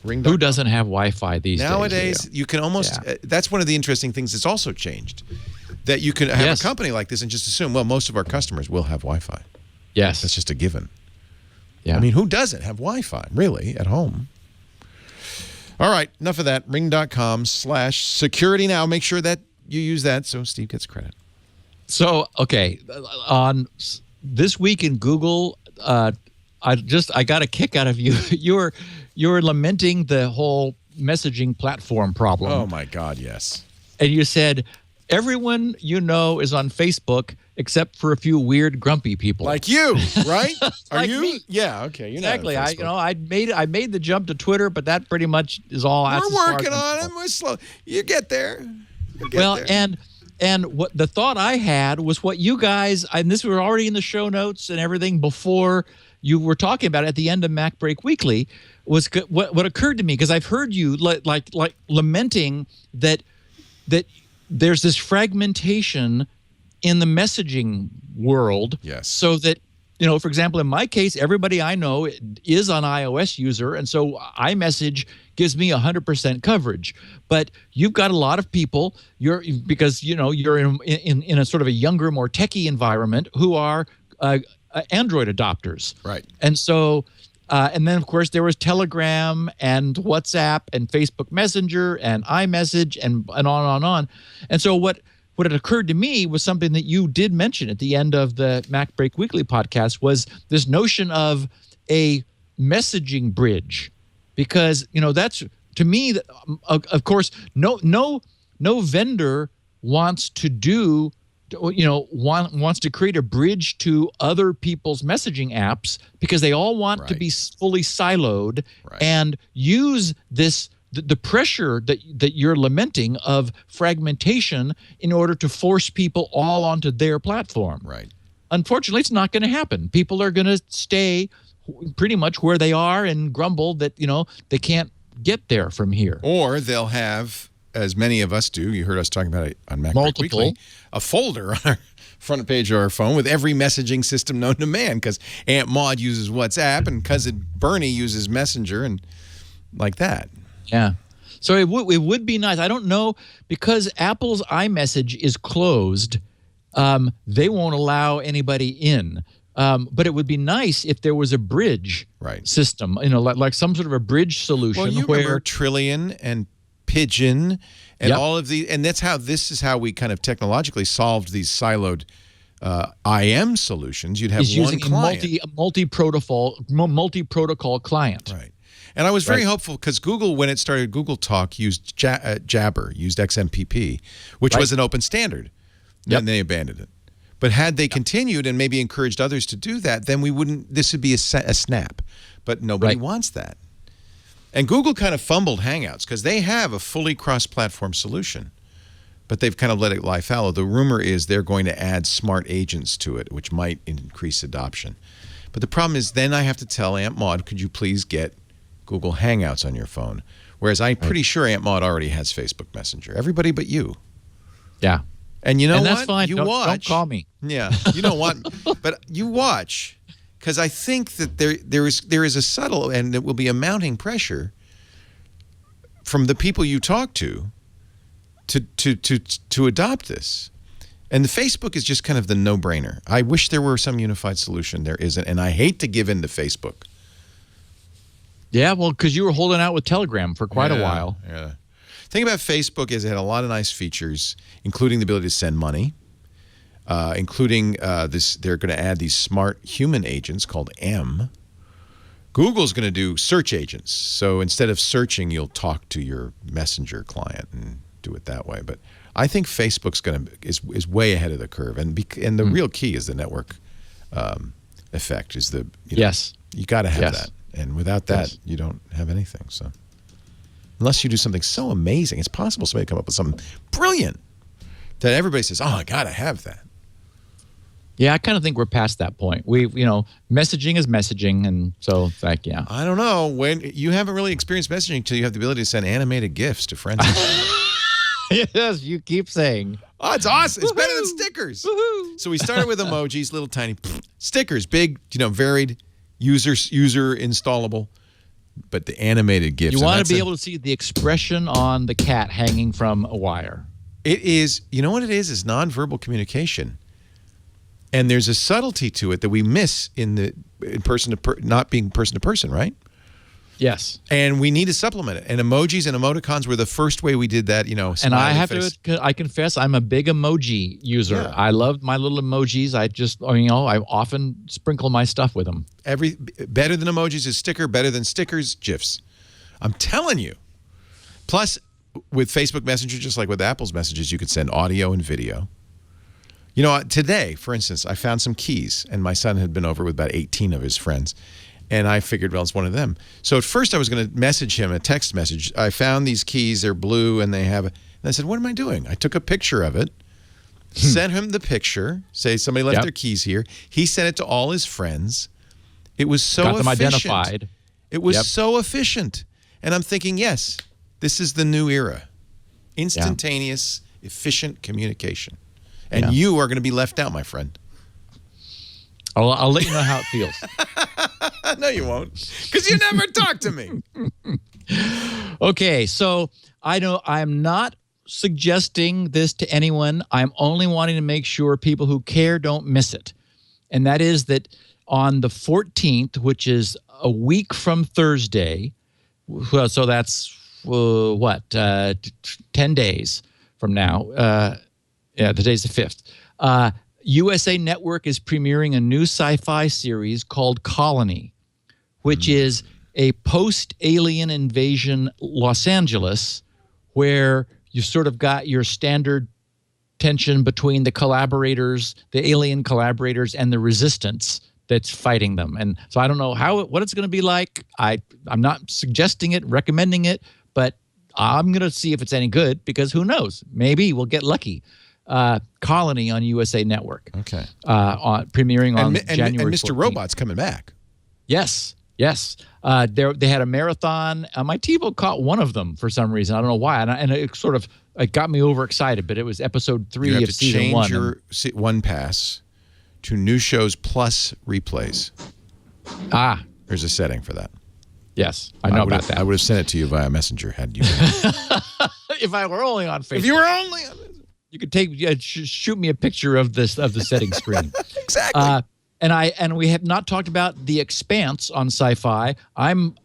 Ring. Who doesn't have Wi-Fi these days? Nowadays, you can almost, that's one of the interesting things that's also changed. that you can have Yes. a company like this and just assume, well, most of our customers will have Wi-Fi. Yes. That's just a given. Yeah. I mean, who doesn't have Wi-Fi, really, at home? All right, enough of that. Ring.com/security now. Make sure that you use that so Steve gets credit. So, okay, on This Week in Google, I got a kick out of you. You're lamenting the whole messaging platform problem. Oh, my God, yes. And you said, everyone you know is on Facebook except for a few weird, grumpy people. Like you, right? Are Like you? me. Yeah, okay. You're Exactly. not on Facebook. I made the jump to Twitter, but that pretty much is all. We're working on it. We're slow. You get there. And what the thought I had was what you guys, and this was already in the show notes and everything before you were talking about it at the end of Mac Break Weekly, was what occurred to me, because I've heard you like lamenting that there's this fragmentation in the messaging world. Yes. So that, for example, in my case, everybody I know is an iOS user, and so iMessage gives me 100% coverage. But you've got a lot of people, because you're in a sort of a younger, more techie environment, who are Android adopters. Right. And so, and then of course there was Telegram and WhatsApp and Facebook Messenger and iMessage and on and on and on. And so what had occurred to me was something that you did mention at the end of the Mac Break Weekly podcast, was this notion of a messaging bridge, because that's, to me, of course, no vendor wants to do, wants to create a bridge to other people's messaging apps, because they all want to be fully siloed and use this. The pressure that you're lamenting of fragmentation in order to force people all onto their platform. Right. Unfortunately, it's not going to happen. People are going to stay pretty much where they are and grumble that, they can't get there from here. Or they'll have, as many of us do, you heard us talking about it on Mac Break Weekly, a folder on our front page of our phone with every messaging system known to man, because Aunt Maud uses WhatsApp and Cousin Bernie uses Messenger and like that. Yeah. So it would be nice. I don't know, because Apple's iMessage is closed. They won't allow anybody in. But it would be nice if there was a bridge system, like some sort of a bridge solution. Well, you remember Trillion and Pigeon and all of these, and this is how we kind of technologically solved these siloed IM solutions. You'd have one client. A multi-protocol client. Right. And I was very hopeful, because Google, when it started Google Talk, used Jabber, used XMPP, which was an open standard. And they abandoned it. But had they continued and maybe encouraged others to do that, then this would be a snap. But nobody wants that. And Google kind of fumbled Hangouts, because they have a fully cross-platform solution. But they've kind of let it lie fallow. The rumor is they're going to add smart agents to it, which might increase adoption. But the problem is, then I have to tell Aunt Maud, could you please get Google Hangouts on your phone? Whereas I'm pretty sure Aunt Maud already has Facebook Messenger. Everybody but you. Yeah. And you know what? That's fine. You watch. Don't call me. Yeah. You don't want, but you watch, because I think that there is a subtle, and it will be a mounting pressure from the people you talk to adopt this. And the Facebook is just kind of the no-brainer. I wish there were some unified solution. There isn't, and I hate to give in to Facebook. Yeah, well, because you were holding out with Telegram for quite a while. Yeah. The thing about Facebook is it had a lot of nice features, including the ability to send money, including they're going to add these smart human agents called M. Google's going to do search agents. So instead of searching, you'll talk to your Messenger client and do it that way. But I think Facebook's is way ahead of the curve, and the real key is the network effect. Is the you got to have that. And without that, you don't have anything. So, unless you do something so amazing, it's possible somebody come up with something brilliant that everybody says, "Oh, I gotta have that." Yeah, I kind of think we're past that point. Messaging is messaging, and so it's like, yeah. I don't know, when you haven't really experienced messaging until you have the ability to send animated GIFs to friends. Yes, you keep saying. Oh, it's awesome! It's better than stickers. So we started with emojis, little tiny stickers, big, varied. User installable, but the animated GIFs. You want to be able to see the expression on the cat hanging from a wire. It is, you know what it is nonverbal communication. And there's a subtlety to it that we miss in person to not being person to person, right? Yes. And we need to supplement it. And emojis and emoticons were the first way we did that, And I confess, I'm a big emoji user. Yeah. I love my little emojis. I often sprinkle my stuff with them. Better than emojis is sticker, better than stickers, GIFs. I'm telling you. Plus, with Facebook Messenger, just like with Apple's messages, you could send audio and video. Today, for instance, I found some keys, and my son had been over with about 18 of his friends, and I figured, well, it's one of them. So at first I was going to message him a text message. I found these keys, they're blue, and they have, and I said, what am I doing? I took a picture of it, sent him the picture, say somebody left their keys here. He sent it to all his friends. It was so efficient. Got them identified. It was so efficient. And I'm thinking, yes, this is the new era. Instantaneous, efficient communication. And you are going to be left out, my friend. I'll let you know how it feels. No, you won't. Because you never talk to me. Okay, so I know I'm not suggesting this to anyone. I'm only wanting to make sure people who care don't miss it. And that is that on the 14th, which is a week from Thursday, so that's 10 days from now. Today's the 5th. USA Network is premiering a new sci-fi series called Colony, which is a post-alien invasion Los Angeles where you've sort of got your standard tension between the collaborators, the alien collaborators, and the resistance that's fighting them. And so I don't know what it's going to be like. I'm not suggesting it, recommending it, but I'm going to see if it's any good because who knows? Maybe we'll get lucky. Colony on USA Network. Okay. Premiering on January 14th. And Mr. Robot's coming back. Yes. They had a marathon. My TiVo caught one of them for some reason. I don't know why. And it got me overexcited, but it was episode 3 of season 1. You have to change your one pass to new shows plus replays. There's a setting for that. Yes, I know about that. I would have sent it to you via Messenger had you. If I were only on Facebook. If you were only on you could shoot me a picture of the settings screen. Exactly. And we have not talked about The Expanse on Sci-Fi.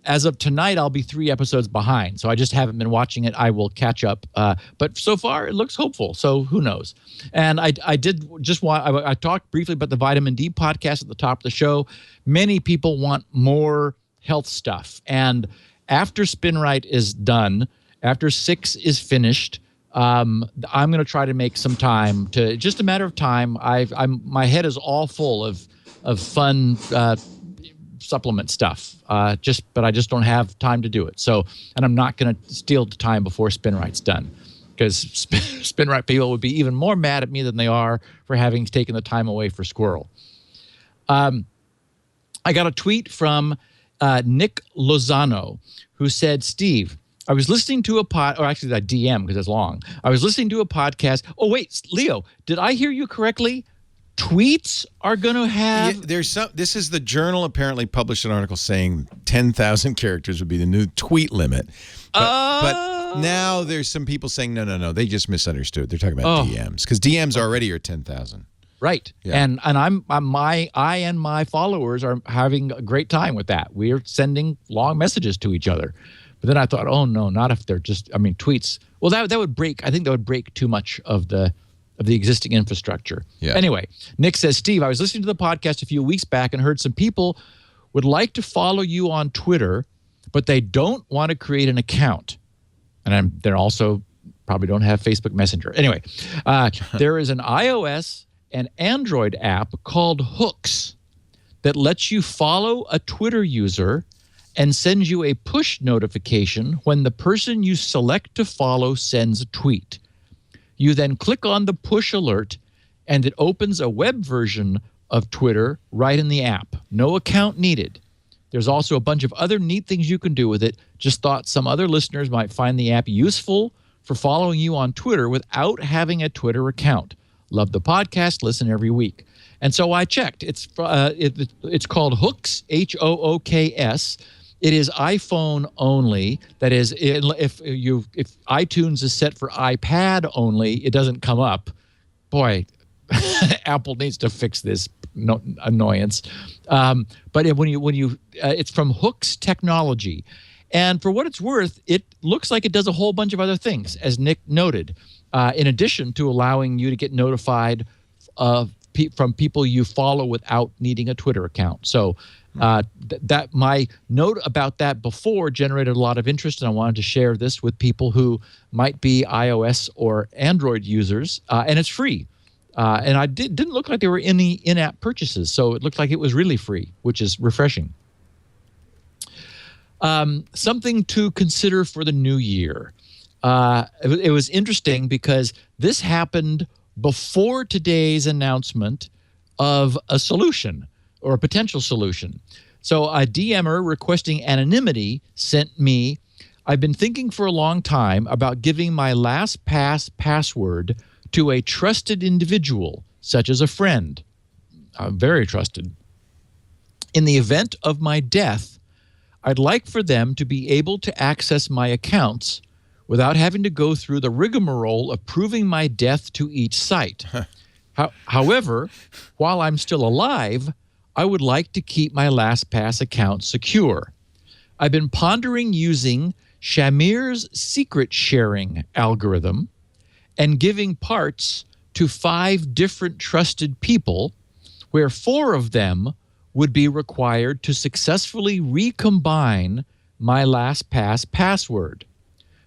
As of tonight, I'll be 3 episodes behind, so I just haven't been watching it. I will catch up. But so far, it looks hopeful. So who knows? And I talked briefly about the Vitamin D podcast at the top of the show. Many people want more health stuff, and after SpinRite is done, after 6 is finished. I'm going to try to make some time just a matter of time. My head is all full of fun supplement stuff. But I just don't have time to do it. So, and I'm not going to steal the time before SpinRite's done because SpinRite people would be even more mad at me than they are for having taken the time away for Squirrel. I got a tweet from Nick Lozano who said, Steve, I was listening to actually that DM because it's long. I was listening to a podcast. Oh, wait, Leo, did I hear you correctly? Tweets are going to have... This is the Journal apparently published an article saying 10,000 characters would be the new tweet limit. But now there's some people saying, no, they just misunderstood. They're talking about DMs because DMs already are 10,000. Right. Yeah. And I and my followers are having a great time with that. We're sending long messages to each other. But then I thought, oh no, not if they're just tweets. Well, that would break. I think that would break too much of the existing infrastructure. Yeah. Anyway, Nick says, Steve, I was listening to the podcast a few weeks back and heard some people would like to follow you on Twitter, but they don't want to create an account. And they're also probably don't have Facebook Messenger. Anyway, there is an iOS and Android app called Hooks that lets you follow a Twitter user and sends you a push notification when the person you select to follow sends a tweet. You then click on the push alert, and it opens a web version of Twitter right in the app. No account needed. There's also a bunch of other neat things you can do with it. Just thought some other listeners might find the app useful for following you on Twitter without having a Twitter account. Love the podcast. Listen every week. And so I checked. It's called Hooks, Hooks. It is iPhone only. That is, if iTunes is set for iPad only, it doesn't come up. Boy, Apple needs to fix this annoyance. But it's from Hooks Technology, and for what it's worth, it looks like it does a whole bunch of other things, as Nick noted. In addition to allowing you to get notified from people you follow without needing a Twitter account. So that my note about that before generated a lot of interest, and I wanted to share this with people who might be iOS or Android users, and it's free. And I didn't look like there were any in-app purchases, so it looked like it was really free, which is refreshing. Something to consider for the new year. It was interesting because this happened before today's announcement of a solution or a potential solution. So a DMer requesting anonymity sent me, I've been thinking for a long time about giving my LastPass password to a trusted individual, such as a friend, very trusted. In the event of my death, I'd like for them to be able to access my accounts without having to go through the rigmarole of proving my death to each site. However, while I'm still alive, I would like to keep my LastPass account secure. I've been pondering using Shamir's secret sharing algorithm and giving parts to 5 different trusted people, where 4 of them would be required to successfully recombine my LastPass password.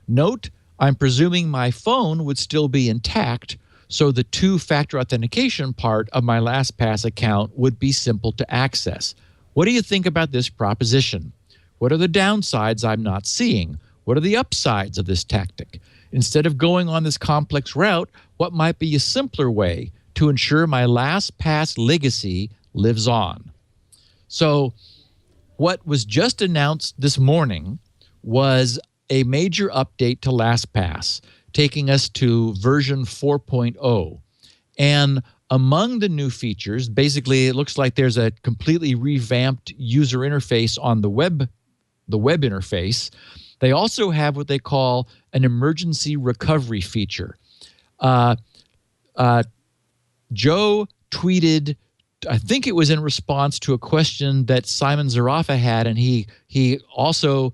Note, I'm presuming my phone would still be intact, so the 2-factor authentication part of my LastPass account would be simple to access. What do you think about this proposition? What are the downsides I'm not seeing? What are the upsides of this tactic? Instead of going on this complex route, what might be a simpler way to ensure my LastPass legacy lives on? So what was just announced this morning was a major update to LastPass, taking us to version 4.0. And among the new features, basically it looks like there's a completely revamped user interface on the web interface. They also have what they call an emergency recovery feature. Joe tweeted, I think it was in response to a question that Simon Zarafa had, and he also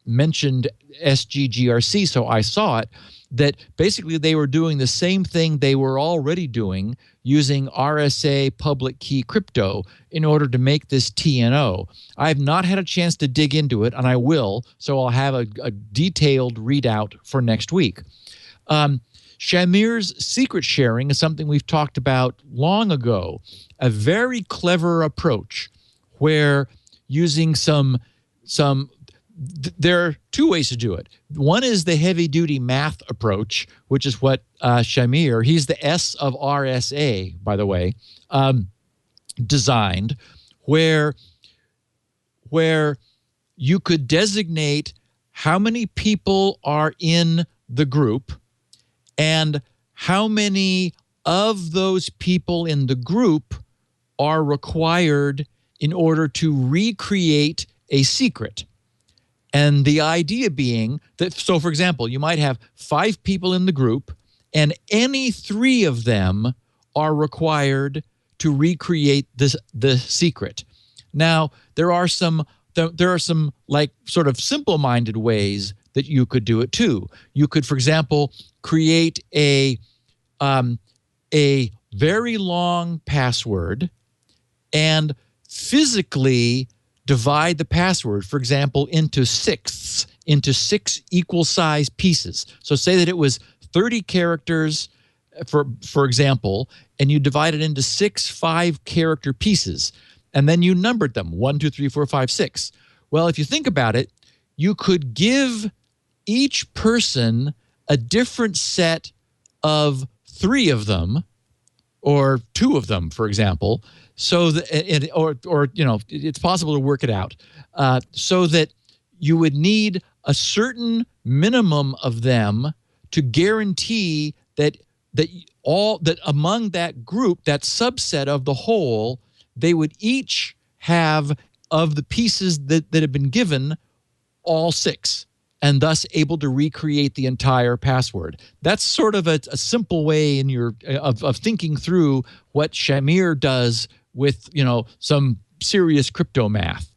mentioned SGGRC, so I saw it, that basically they were doing the same thing they were already doing using RSA public key crypto in order to make this TNO. I have not had a chance to dig into it, and I will, so I'll have a detailed readout for next week. Shamir's secret sharing is something we've talked about long ago, a very clever approach where using there are 2 ways to do it. One is the heavy-duty math approach, which is what Shamir, he's the S of RSA, by the way, designed, where you could designate how many people are in the group and how many of those people in the group are required in order to recreate a secret. And the idea being that, so for example, you might have 5 people in the group and any 3 of them are required to recreate the secret. Now, there are some like sort of simple-minded ways that you could do it too. You could, for example, create a very long password and physically divide the password, for example, into 6 equal-sized pieces. So say that it was 30 characters, for example, and you divide it into 6 5-character pieces, and then you numbered them, 1, 2, 3, 4, 5, 6. Well, if you think about it, you could give each person a different set of 3 of them, or 2 of them, for example, so that, or you know, it's possible to work it out, so that you would need a certain minimum of them to guarantee that among that group, that subset of the whole, they would each have of the pieces that have been given all 6, and thus able to recreate the entire password. That's sort of a simple way in your of thinking through what Shamir does with some serious crypto math.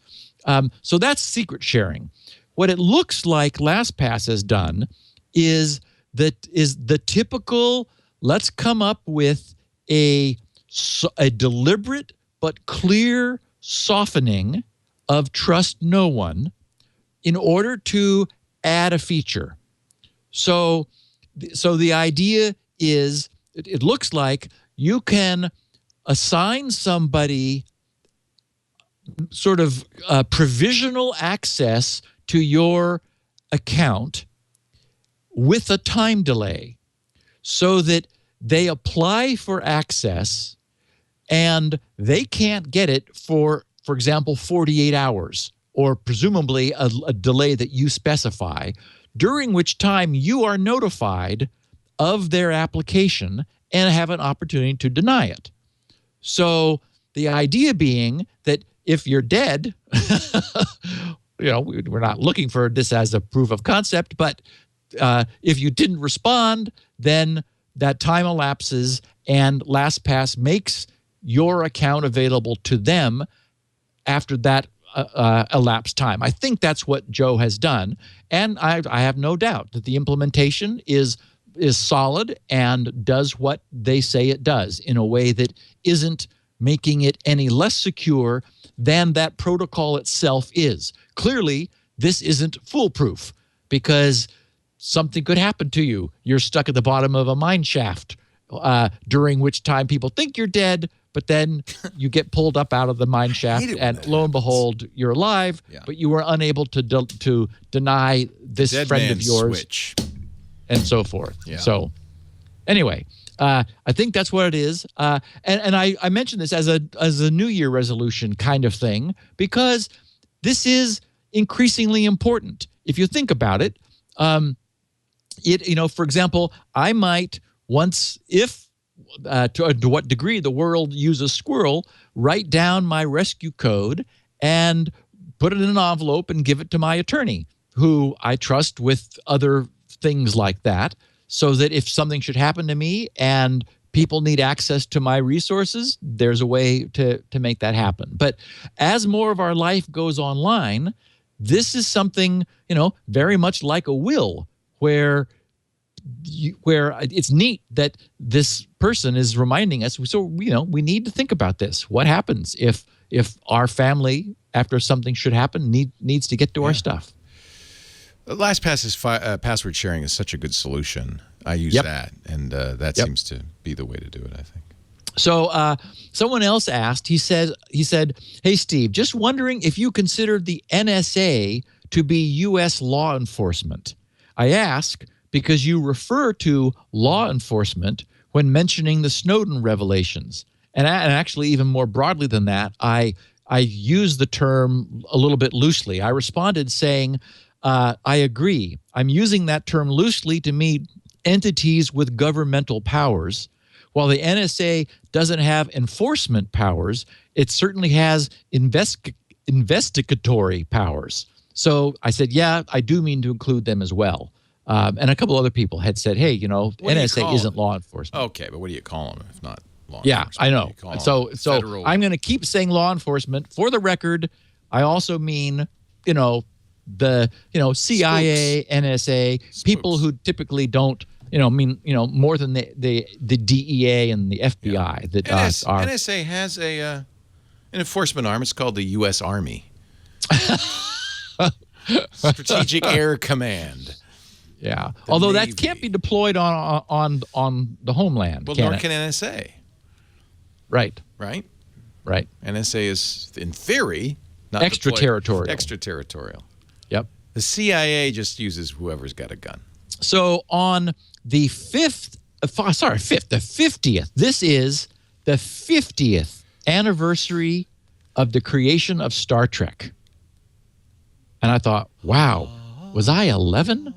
So that's secret sharing. What it looks like LastPass has done is the typical, let's come up with a deliberate but clear softening of trust no one in order to add a feature. So the idea is, it looks like you can assign somebody sort of provisional access to your account with a time delay, so that they apply for access and they can't get it for example, 48 hours, or presumably a delay that you specify, during which time you are notified of their application and have an opportunity to deny it. So the idea being that if you're dead, we're not looking for this as a proof of concept, but if you didn't respond, then that time elapses and LastPass makes your account available to them after that elapsed time. I think that's what Joe has done, and I have no doubt that the implementation is solid and does what they say it does in a way that isn't making it any less secure than that protocol itself is. Clearly, this isn't foolproof, because something could happen to you. You're stuck at the bottom of a mine shaft, during which time people think you're dead, but then you get pulled up out of the mine shaft, and lo and behold, you're alive, but you were unable to deny this friend of yours, switch, and so forth. Yeah. So anyway, I think that's what it is. And I mentioned this as a New Year resolution kind of thing, because this is increasingly important. If you think about it, for example, I might once, if to what degree the world uses Squirrel, write down my rescue code and put it in an envelope and give it to my attorney, who I trust with other things like that, so that if something should happen to me and people need access to my resources, there's a way to make that happen. But as more of our life goes online, this is something, very much like a will, where it's neat that this person is reminding us. So we need to think about this. What happens if our family, after something should happen, needs to get to our stuff? LastPass's password sharing is such a good solution. I use that, and that seems to be the way to do it, I think. So someone else asked. He said, "Hey Steve, just wondering if you consider the NSA to be U.S. law enforcement. I ask because you refer to law enforcement when mentioning the Snowden revelations. And actually, even more broadly than that, I use the term a little bit loosely. I responded saying, I agree. I'm using that term loosely to mean entities with governmental powers. While the NSA doesn't have enforcement powers, it certainly has investigatory powers. So I said, yeah, I do mean to include them as well. And a couple other people had said, hey, NSA isn't law enforcement. Okay, but what do you call them if not law enforcement? Yeah, I know. So I'm going to keep saying law enforcement. For the record, I also mean, the CIA, Spooks. NSA, Spooks. People who typically don't, more than the DEA and the FBI. Yeah. That NSA has an enforcement arm. It's called the U.S. Army. Strategic Air Command. Yeah, although Navy. That can't be deployed on the homeland. Well, nor can NSA. Right. NSA is, in theory, not extraterritorial. Extraterritorial. Yep. The CIA just uses whoever's got a gun. So on the 50th. This is the 50th anniversary of the creation of Star Trek. And I thought, wow, was I 11?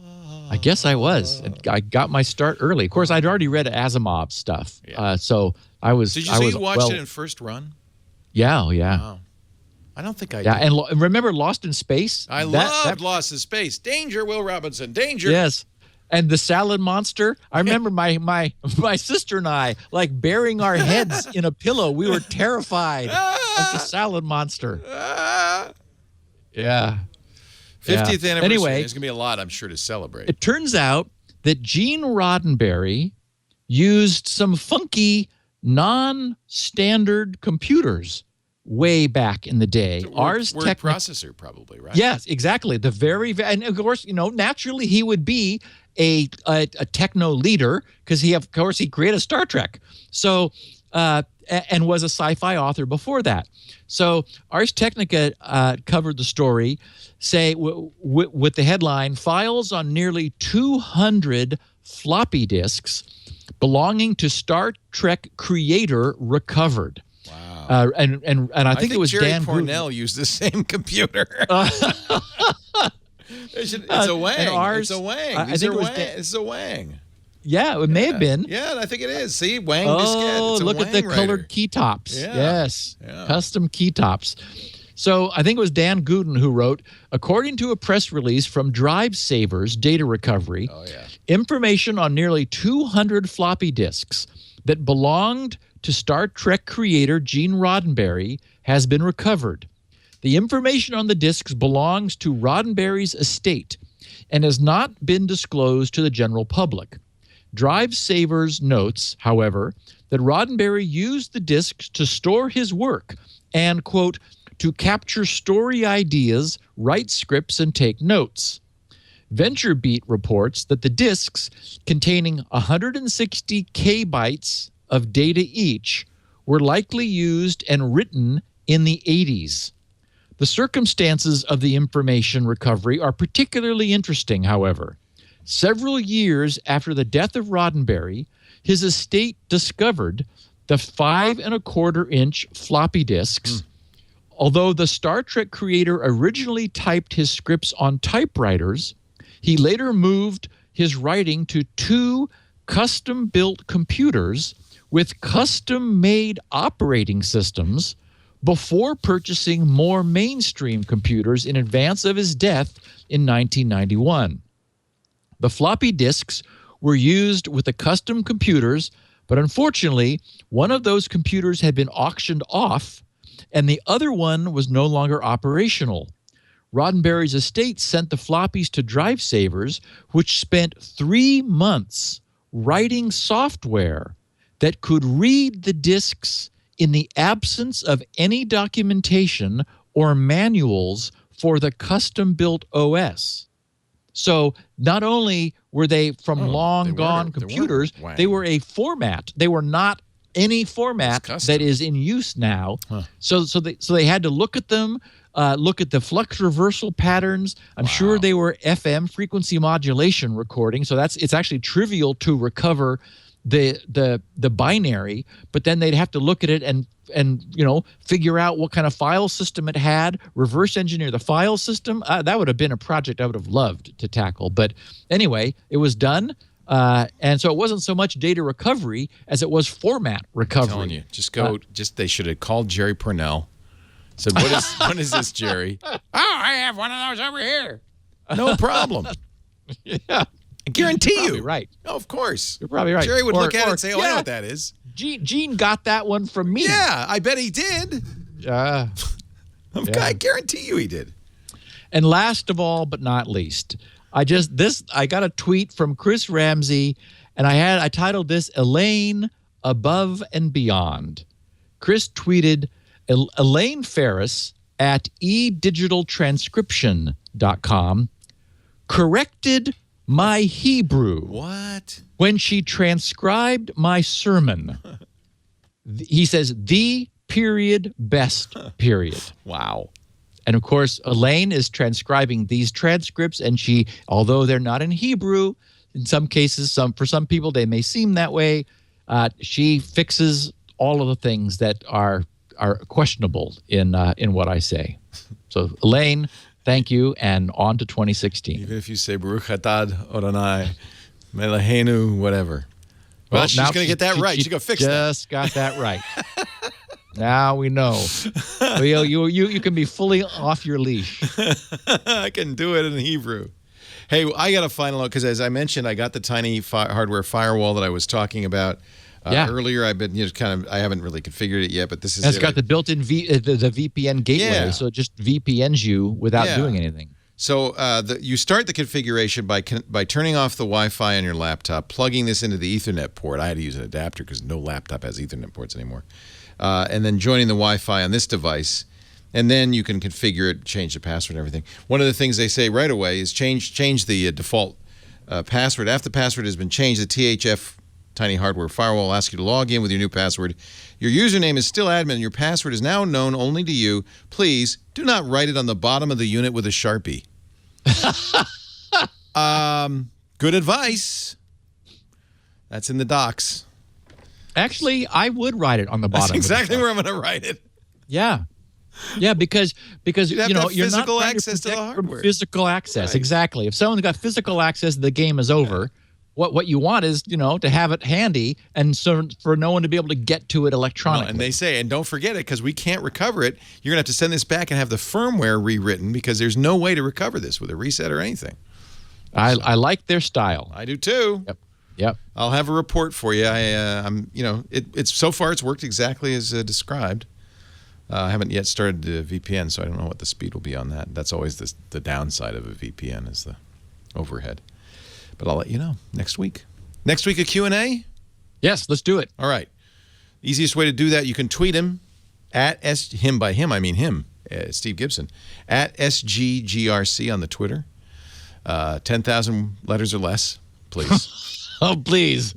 I guess I was. I got my start early. Of course, I'd already read Asimov's stuff, so I was. Did you say you watched it in first run? Yeah, yeah. Wow. I don't think I Yeah, did. and remember Lost in Space? I loved Lost in Space. Danger, Will Robinson. Danger. Yes. And the salad monster. I remember my sister and I like burying our heads in a pillow. We were terrified of the salad monster. Yeah. 50th anniversary. Anyway, there's going to be a lot, I'm sure, to celebrate. it turns out that Gene Roddenberry used some funky, non-standard computers way back in the day. Word processor, probably, right? Yes, exactly. And of course, naturally he would be a techno leader because he created Star Trek. So and was a sci-fi author before that. So Ars Technica covered the story, with the headline, "Files on nearly 200 floppy disks belonging to Star Trek creator recovered." Wow. And I think it was Jerry Dan Cornell used the same computer. It's a Wang. It's a Wang. It's a Wang. Yeah, it may have been. Yeah, I think it is. See, Wang diskette. It's a look Wang at the writer. colored key tops. Yeah. Yes, Yeah. custom key tops. So I think it was Dan Gooden who wrote, according to a press release from Drive Savers Data Recovery, information on nearly 200 floppy disks that belonged to Star Trek creator Gene Roddenberry has been recovered. The information on the disks belongs to Roddenberry's estate and has not been disclosed to the general public. Drive Savers notes, however, that Roddenberry used the disks to store his work and, quote, to capture story ideas, write scripts, and take notes. VentureBeat reports that the disks, containing 160 kbytes of data each, were likely used and written in the 80s. The circumstances of the information recovery are particularly interesting, however. Several years after the death of Roddenberry, his estate discovered the 5.25-inch floppy disks. Although the Star Trek creator originally typed his scripts on typewriters, he later moved his writing to 2 custom-built computers with custom-made operating systems before purchasing more mainstream computers in advance of his death in 1991. The floppy disks were used with the custom computers, but unfortunately, one of those computers had been auctioned off, and the other one was no longer operational. Roddenberry's estate sent the floppies to Drive Savers, which spent 3 months writing software that could read the disks in the absence of any documentation or manuals for the custom-built OS. So not only were they from long-gone computers, they were a format. They were not any format that is in use now. So they had to look at them, look at the flux reversal patterns. I'm sure they were FM, frequency modulation recording. So it's actually trivial to recover the binary, but then they'd have to look at it and figure out what kind of file system it had, reverse engineer the file system. That would have been a project I would have loved to tackle. But anyway, it was done. And so it wasn't so much data recovery as it was format recovery. I'm telling you, they should have called Jerry Purnell. Said, what is this, Jerry? Oh, I have one of those over here. No problem. Yeah. I guarantee You're you. Right. No, of course. You're probably right. Jerry would look at it and say, I know what that is. Gene got that one from me. Yeah, I bet he did. I guarantee you he did. And last of all, but not least, I got a tweet from Chris Ramsey, and I titled this Elaine Above and Beyond. Chris tweeted, Elaine Ferris at edigitaltranscription.com corrected my Hebrew. What? When she transcribed my sermon. He says, the period best period. Wow. And of course, Elaine is transcribing these transcripts, and she, although they're not in Hebrew, in some cases, for some people, they may seem that way, she fixes all of the things that are questionable in what I say. So, Elaine, thank you, and on to 2016. Even if you say Baruch Atad Adonai, Melahenu, whatever. Well, she's going to get that right. She's going to fix that. Just got that right. Now we know. Well, you can be fully off your leash. I can do it in Hebrew. Hey, I got a final note because, as I mentioned, I got the tiny hardware firewall that I was talking about earlier. I've been I haven't really configured it yet, but this is It's got the built-in the VPN gateway, so it just VPNs you without doing anything. So you start the configuration by turning off the Wi-Fi on your laptop, plugging this into the Ethernet port. I had to use an adapter because no laptop has Ethernet ports anymore. And then joining the Wi-Fi on this device. And then you can configure it, change the password and everything. One of the things they say right away is change the default password. After the password has been changed, the THF Tiny Hardware Firewall will ask you to log in with your new password. Your username is still admin. Your password is now known only to you. Please do not write it on the bottom of the unit with a Sharpie. Good advice. That's in the docs. Actually, I would write it on the bottom. That's exactly where I'm going to write it. Yeah. Yeah, because you're not physical access to the hardware. Physical access, right. Exactly. If someone's got physical access, the game is over. What you want is to have it handy, and so for no one to be able to get to it electronically. And they say, and don't forget it, because we can't recover it. You're gonna have to send this back and have the firmware rewritten because there's no way to recover this with a reset or anything. I like their style. I do too. Yep. I'll have a report for you. It's so far it's worked exactly as described. I haven't yet started the VPN, so I don't know what the speed will be on that. That's always the downside of a VPN is the overhead. But I'll let you know next week. Next week, a Q&A? Yes, let's do it. All right. Easiest way to do that, you can tweet him at him by him, I mean him, Steve Gibson, at SGGRC on the Twitter. 10,000 letters or less, please. Oh, please.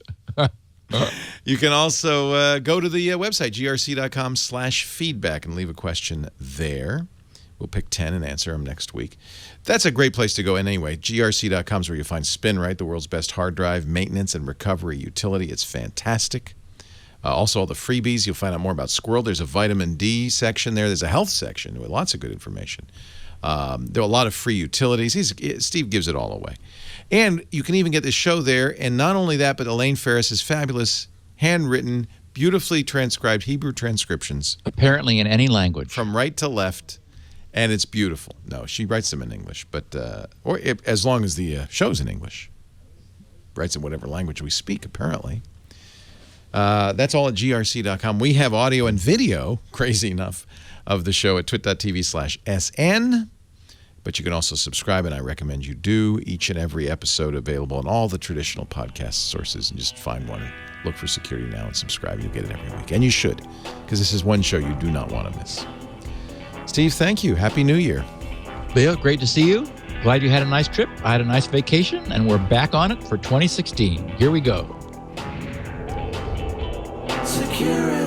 You can also go to the website, grc.com/feedback, and leave a question there. We'll pick 10 and answer them next week. That's a great place to go. And anyway, grc.com is where you find SpinRite, the world's best hard drive maintenance and recovery utility. It's fantastic. Also, all the freebies. You'll find out more about Squirrel. There's a vitamin D section there. There's a health section with lots of good information. There are a lot of free utilities. Steve gives it all away. And you can even get the show there. And not only that, but Elaine Ferris's fabulous, handwritten, beautifully transcribed Hebrew transcriptions. Apparently in any language. From right to left. And it's beautiful. No, she writes them in English, but as long as the show's in English. Writes in whatever language we speak, apparently. That's all at grc.com. We have audio and video, crazy enough, of the show at twit.tv/SN. But you can also subscribe, and I recommend you do. Each and every episode available on all the traditional podcast sources. And just find one and look for Security Now and subscribe. You'll get it every week. And you should, because this is one show you do not want to miss. Steve, thank you. Happy New Year. Bill, great to see you. Glad you had a nice trip. I had a nice vacation, and we're back on it for 2016. Here we go. Security.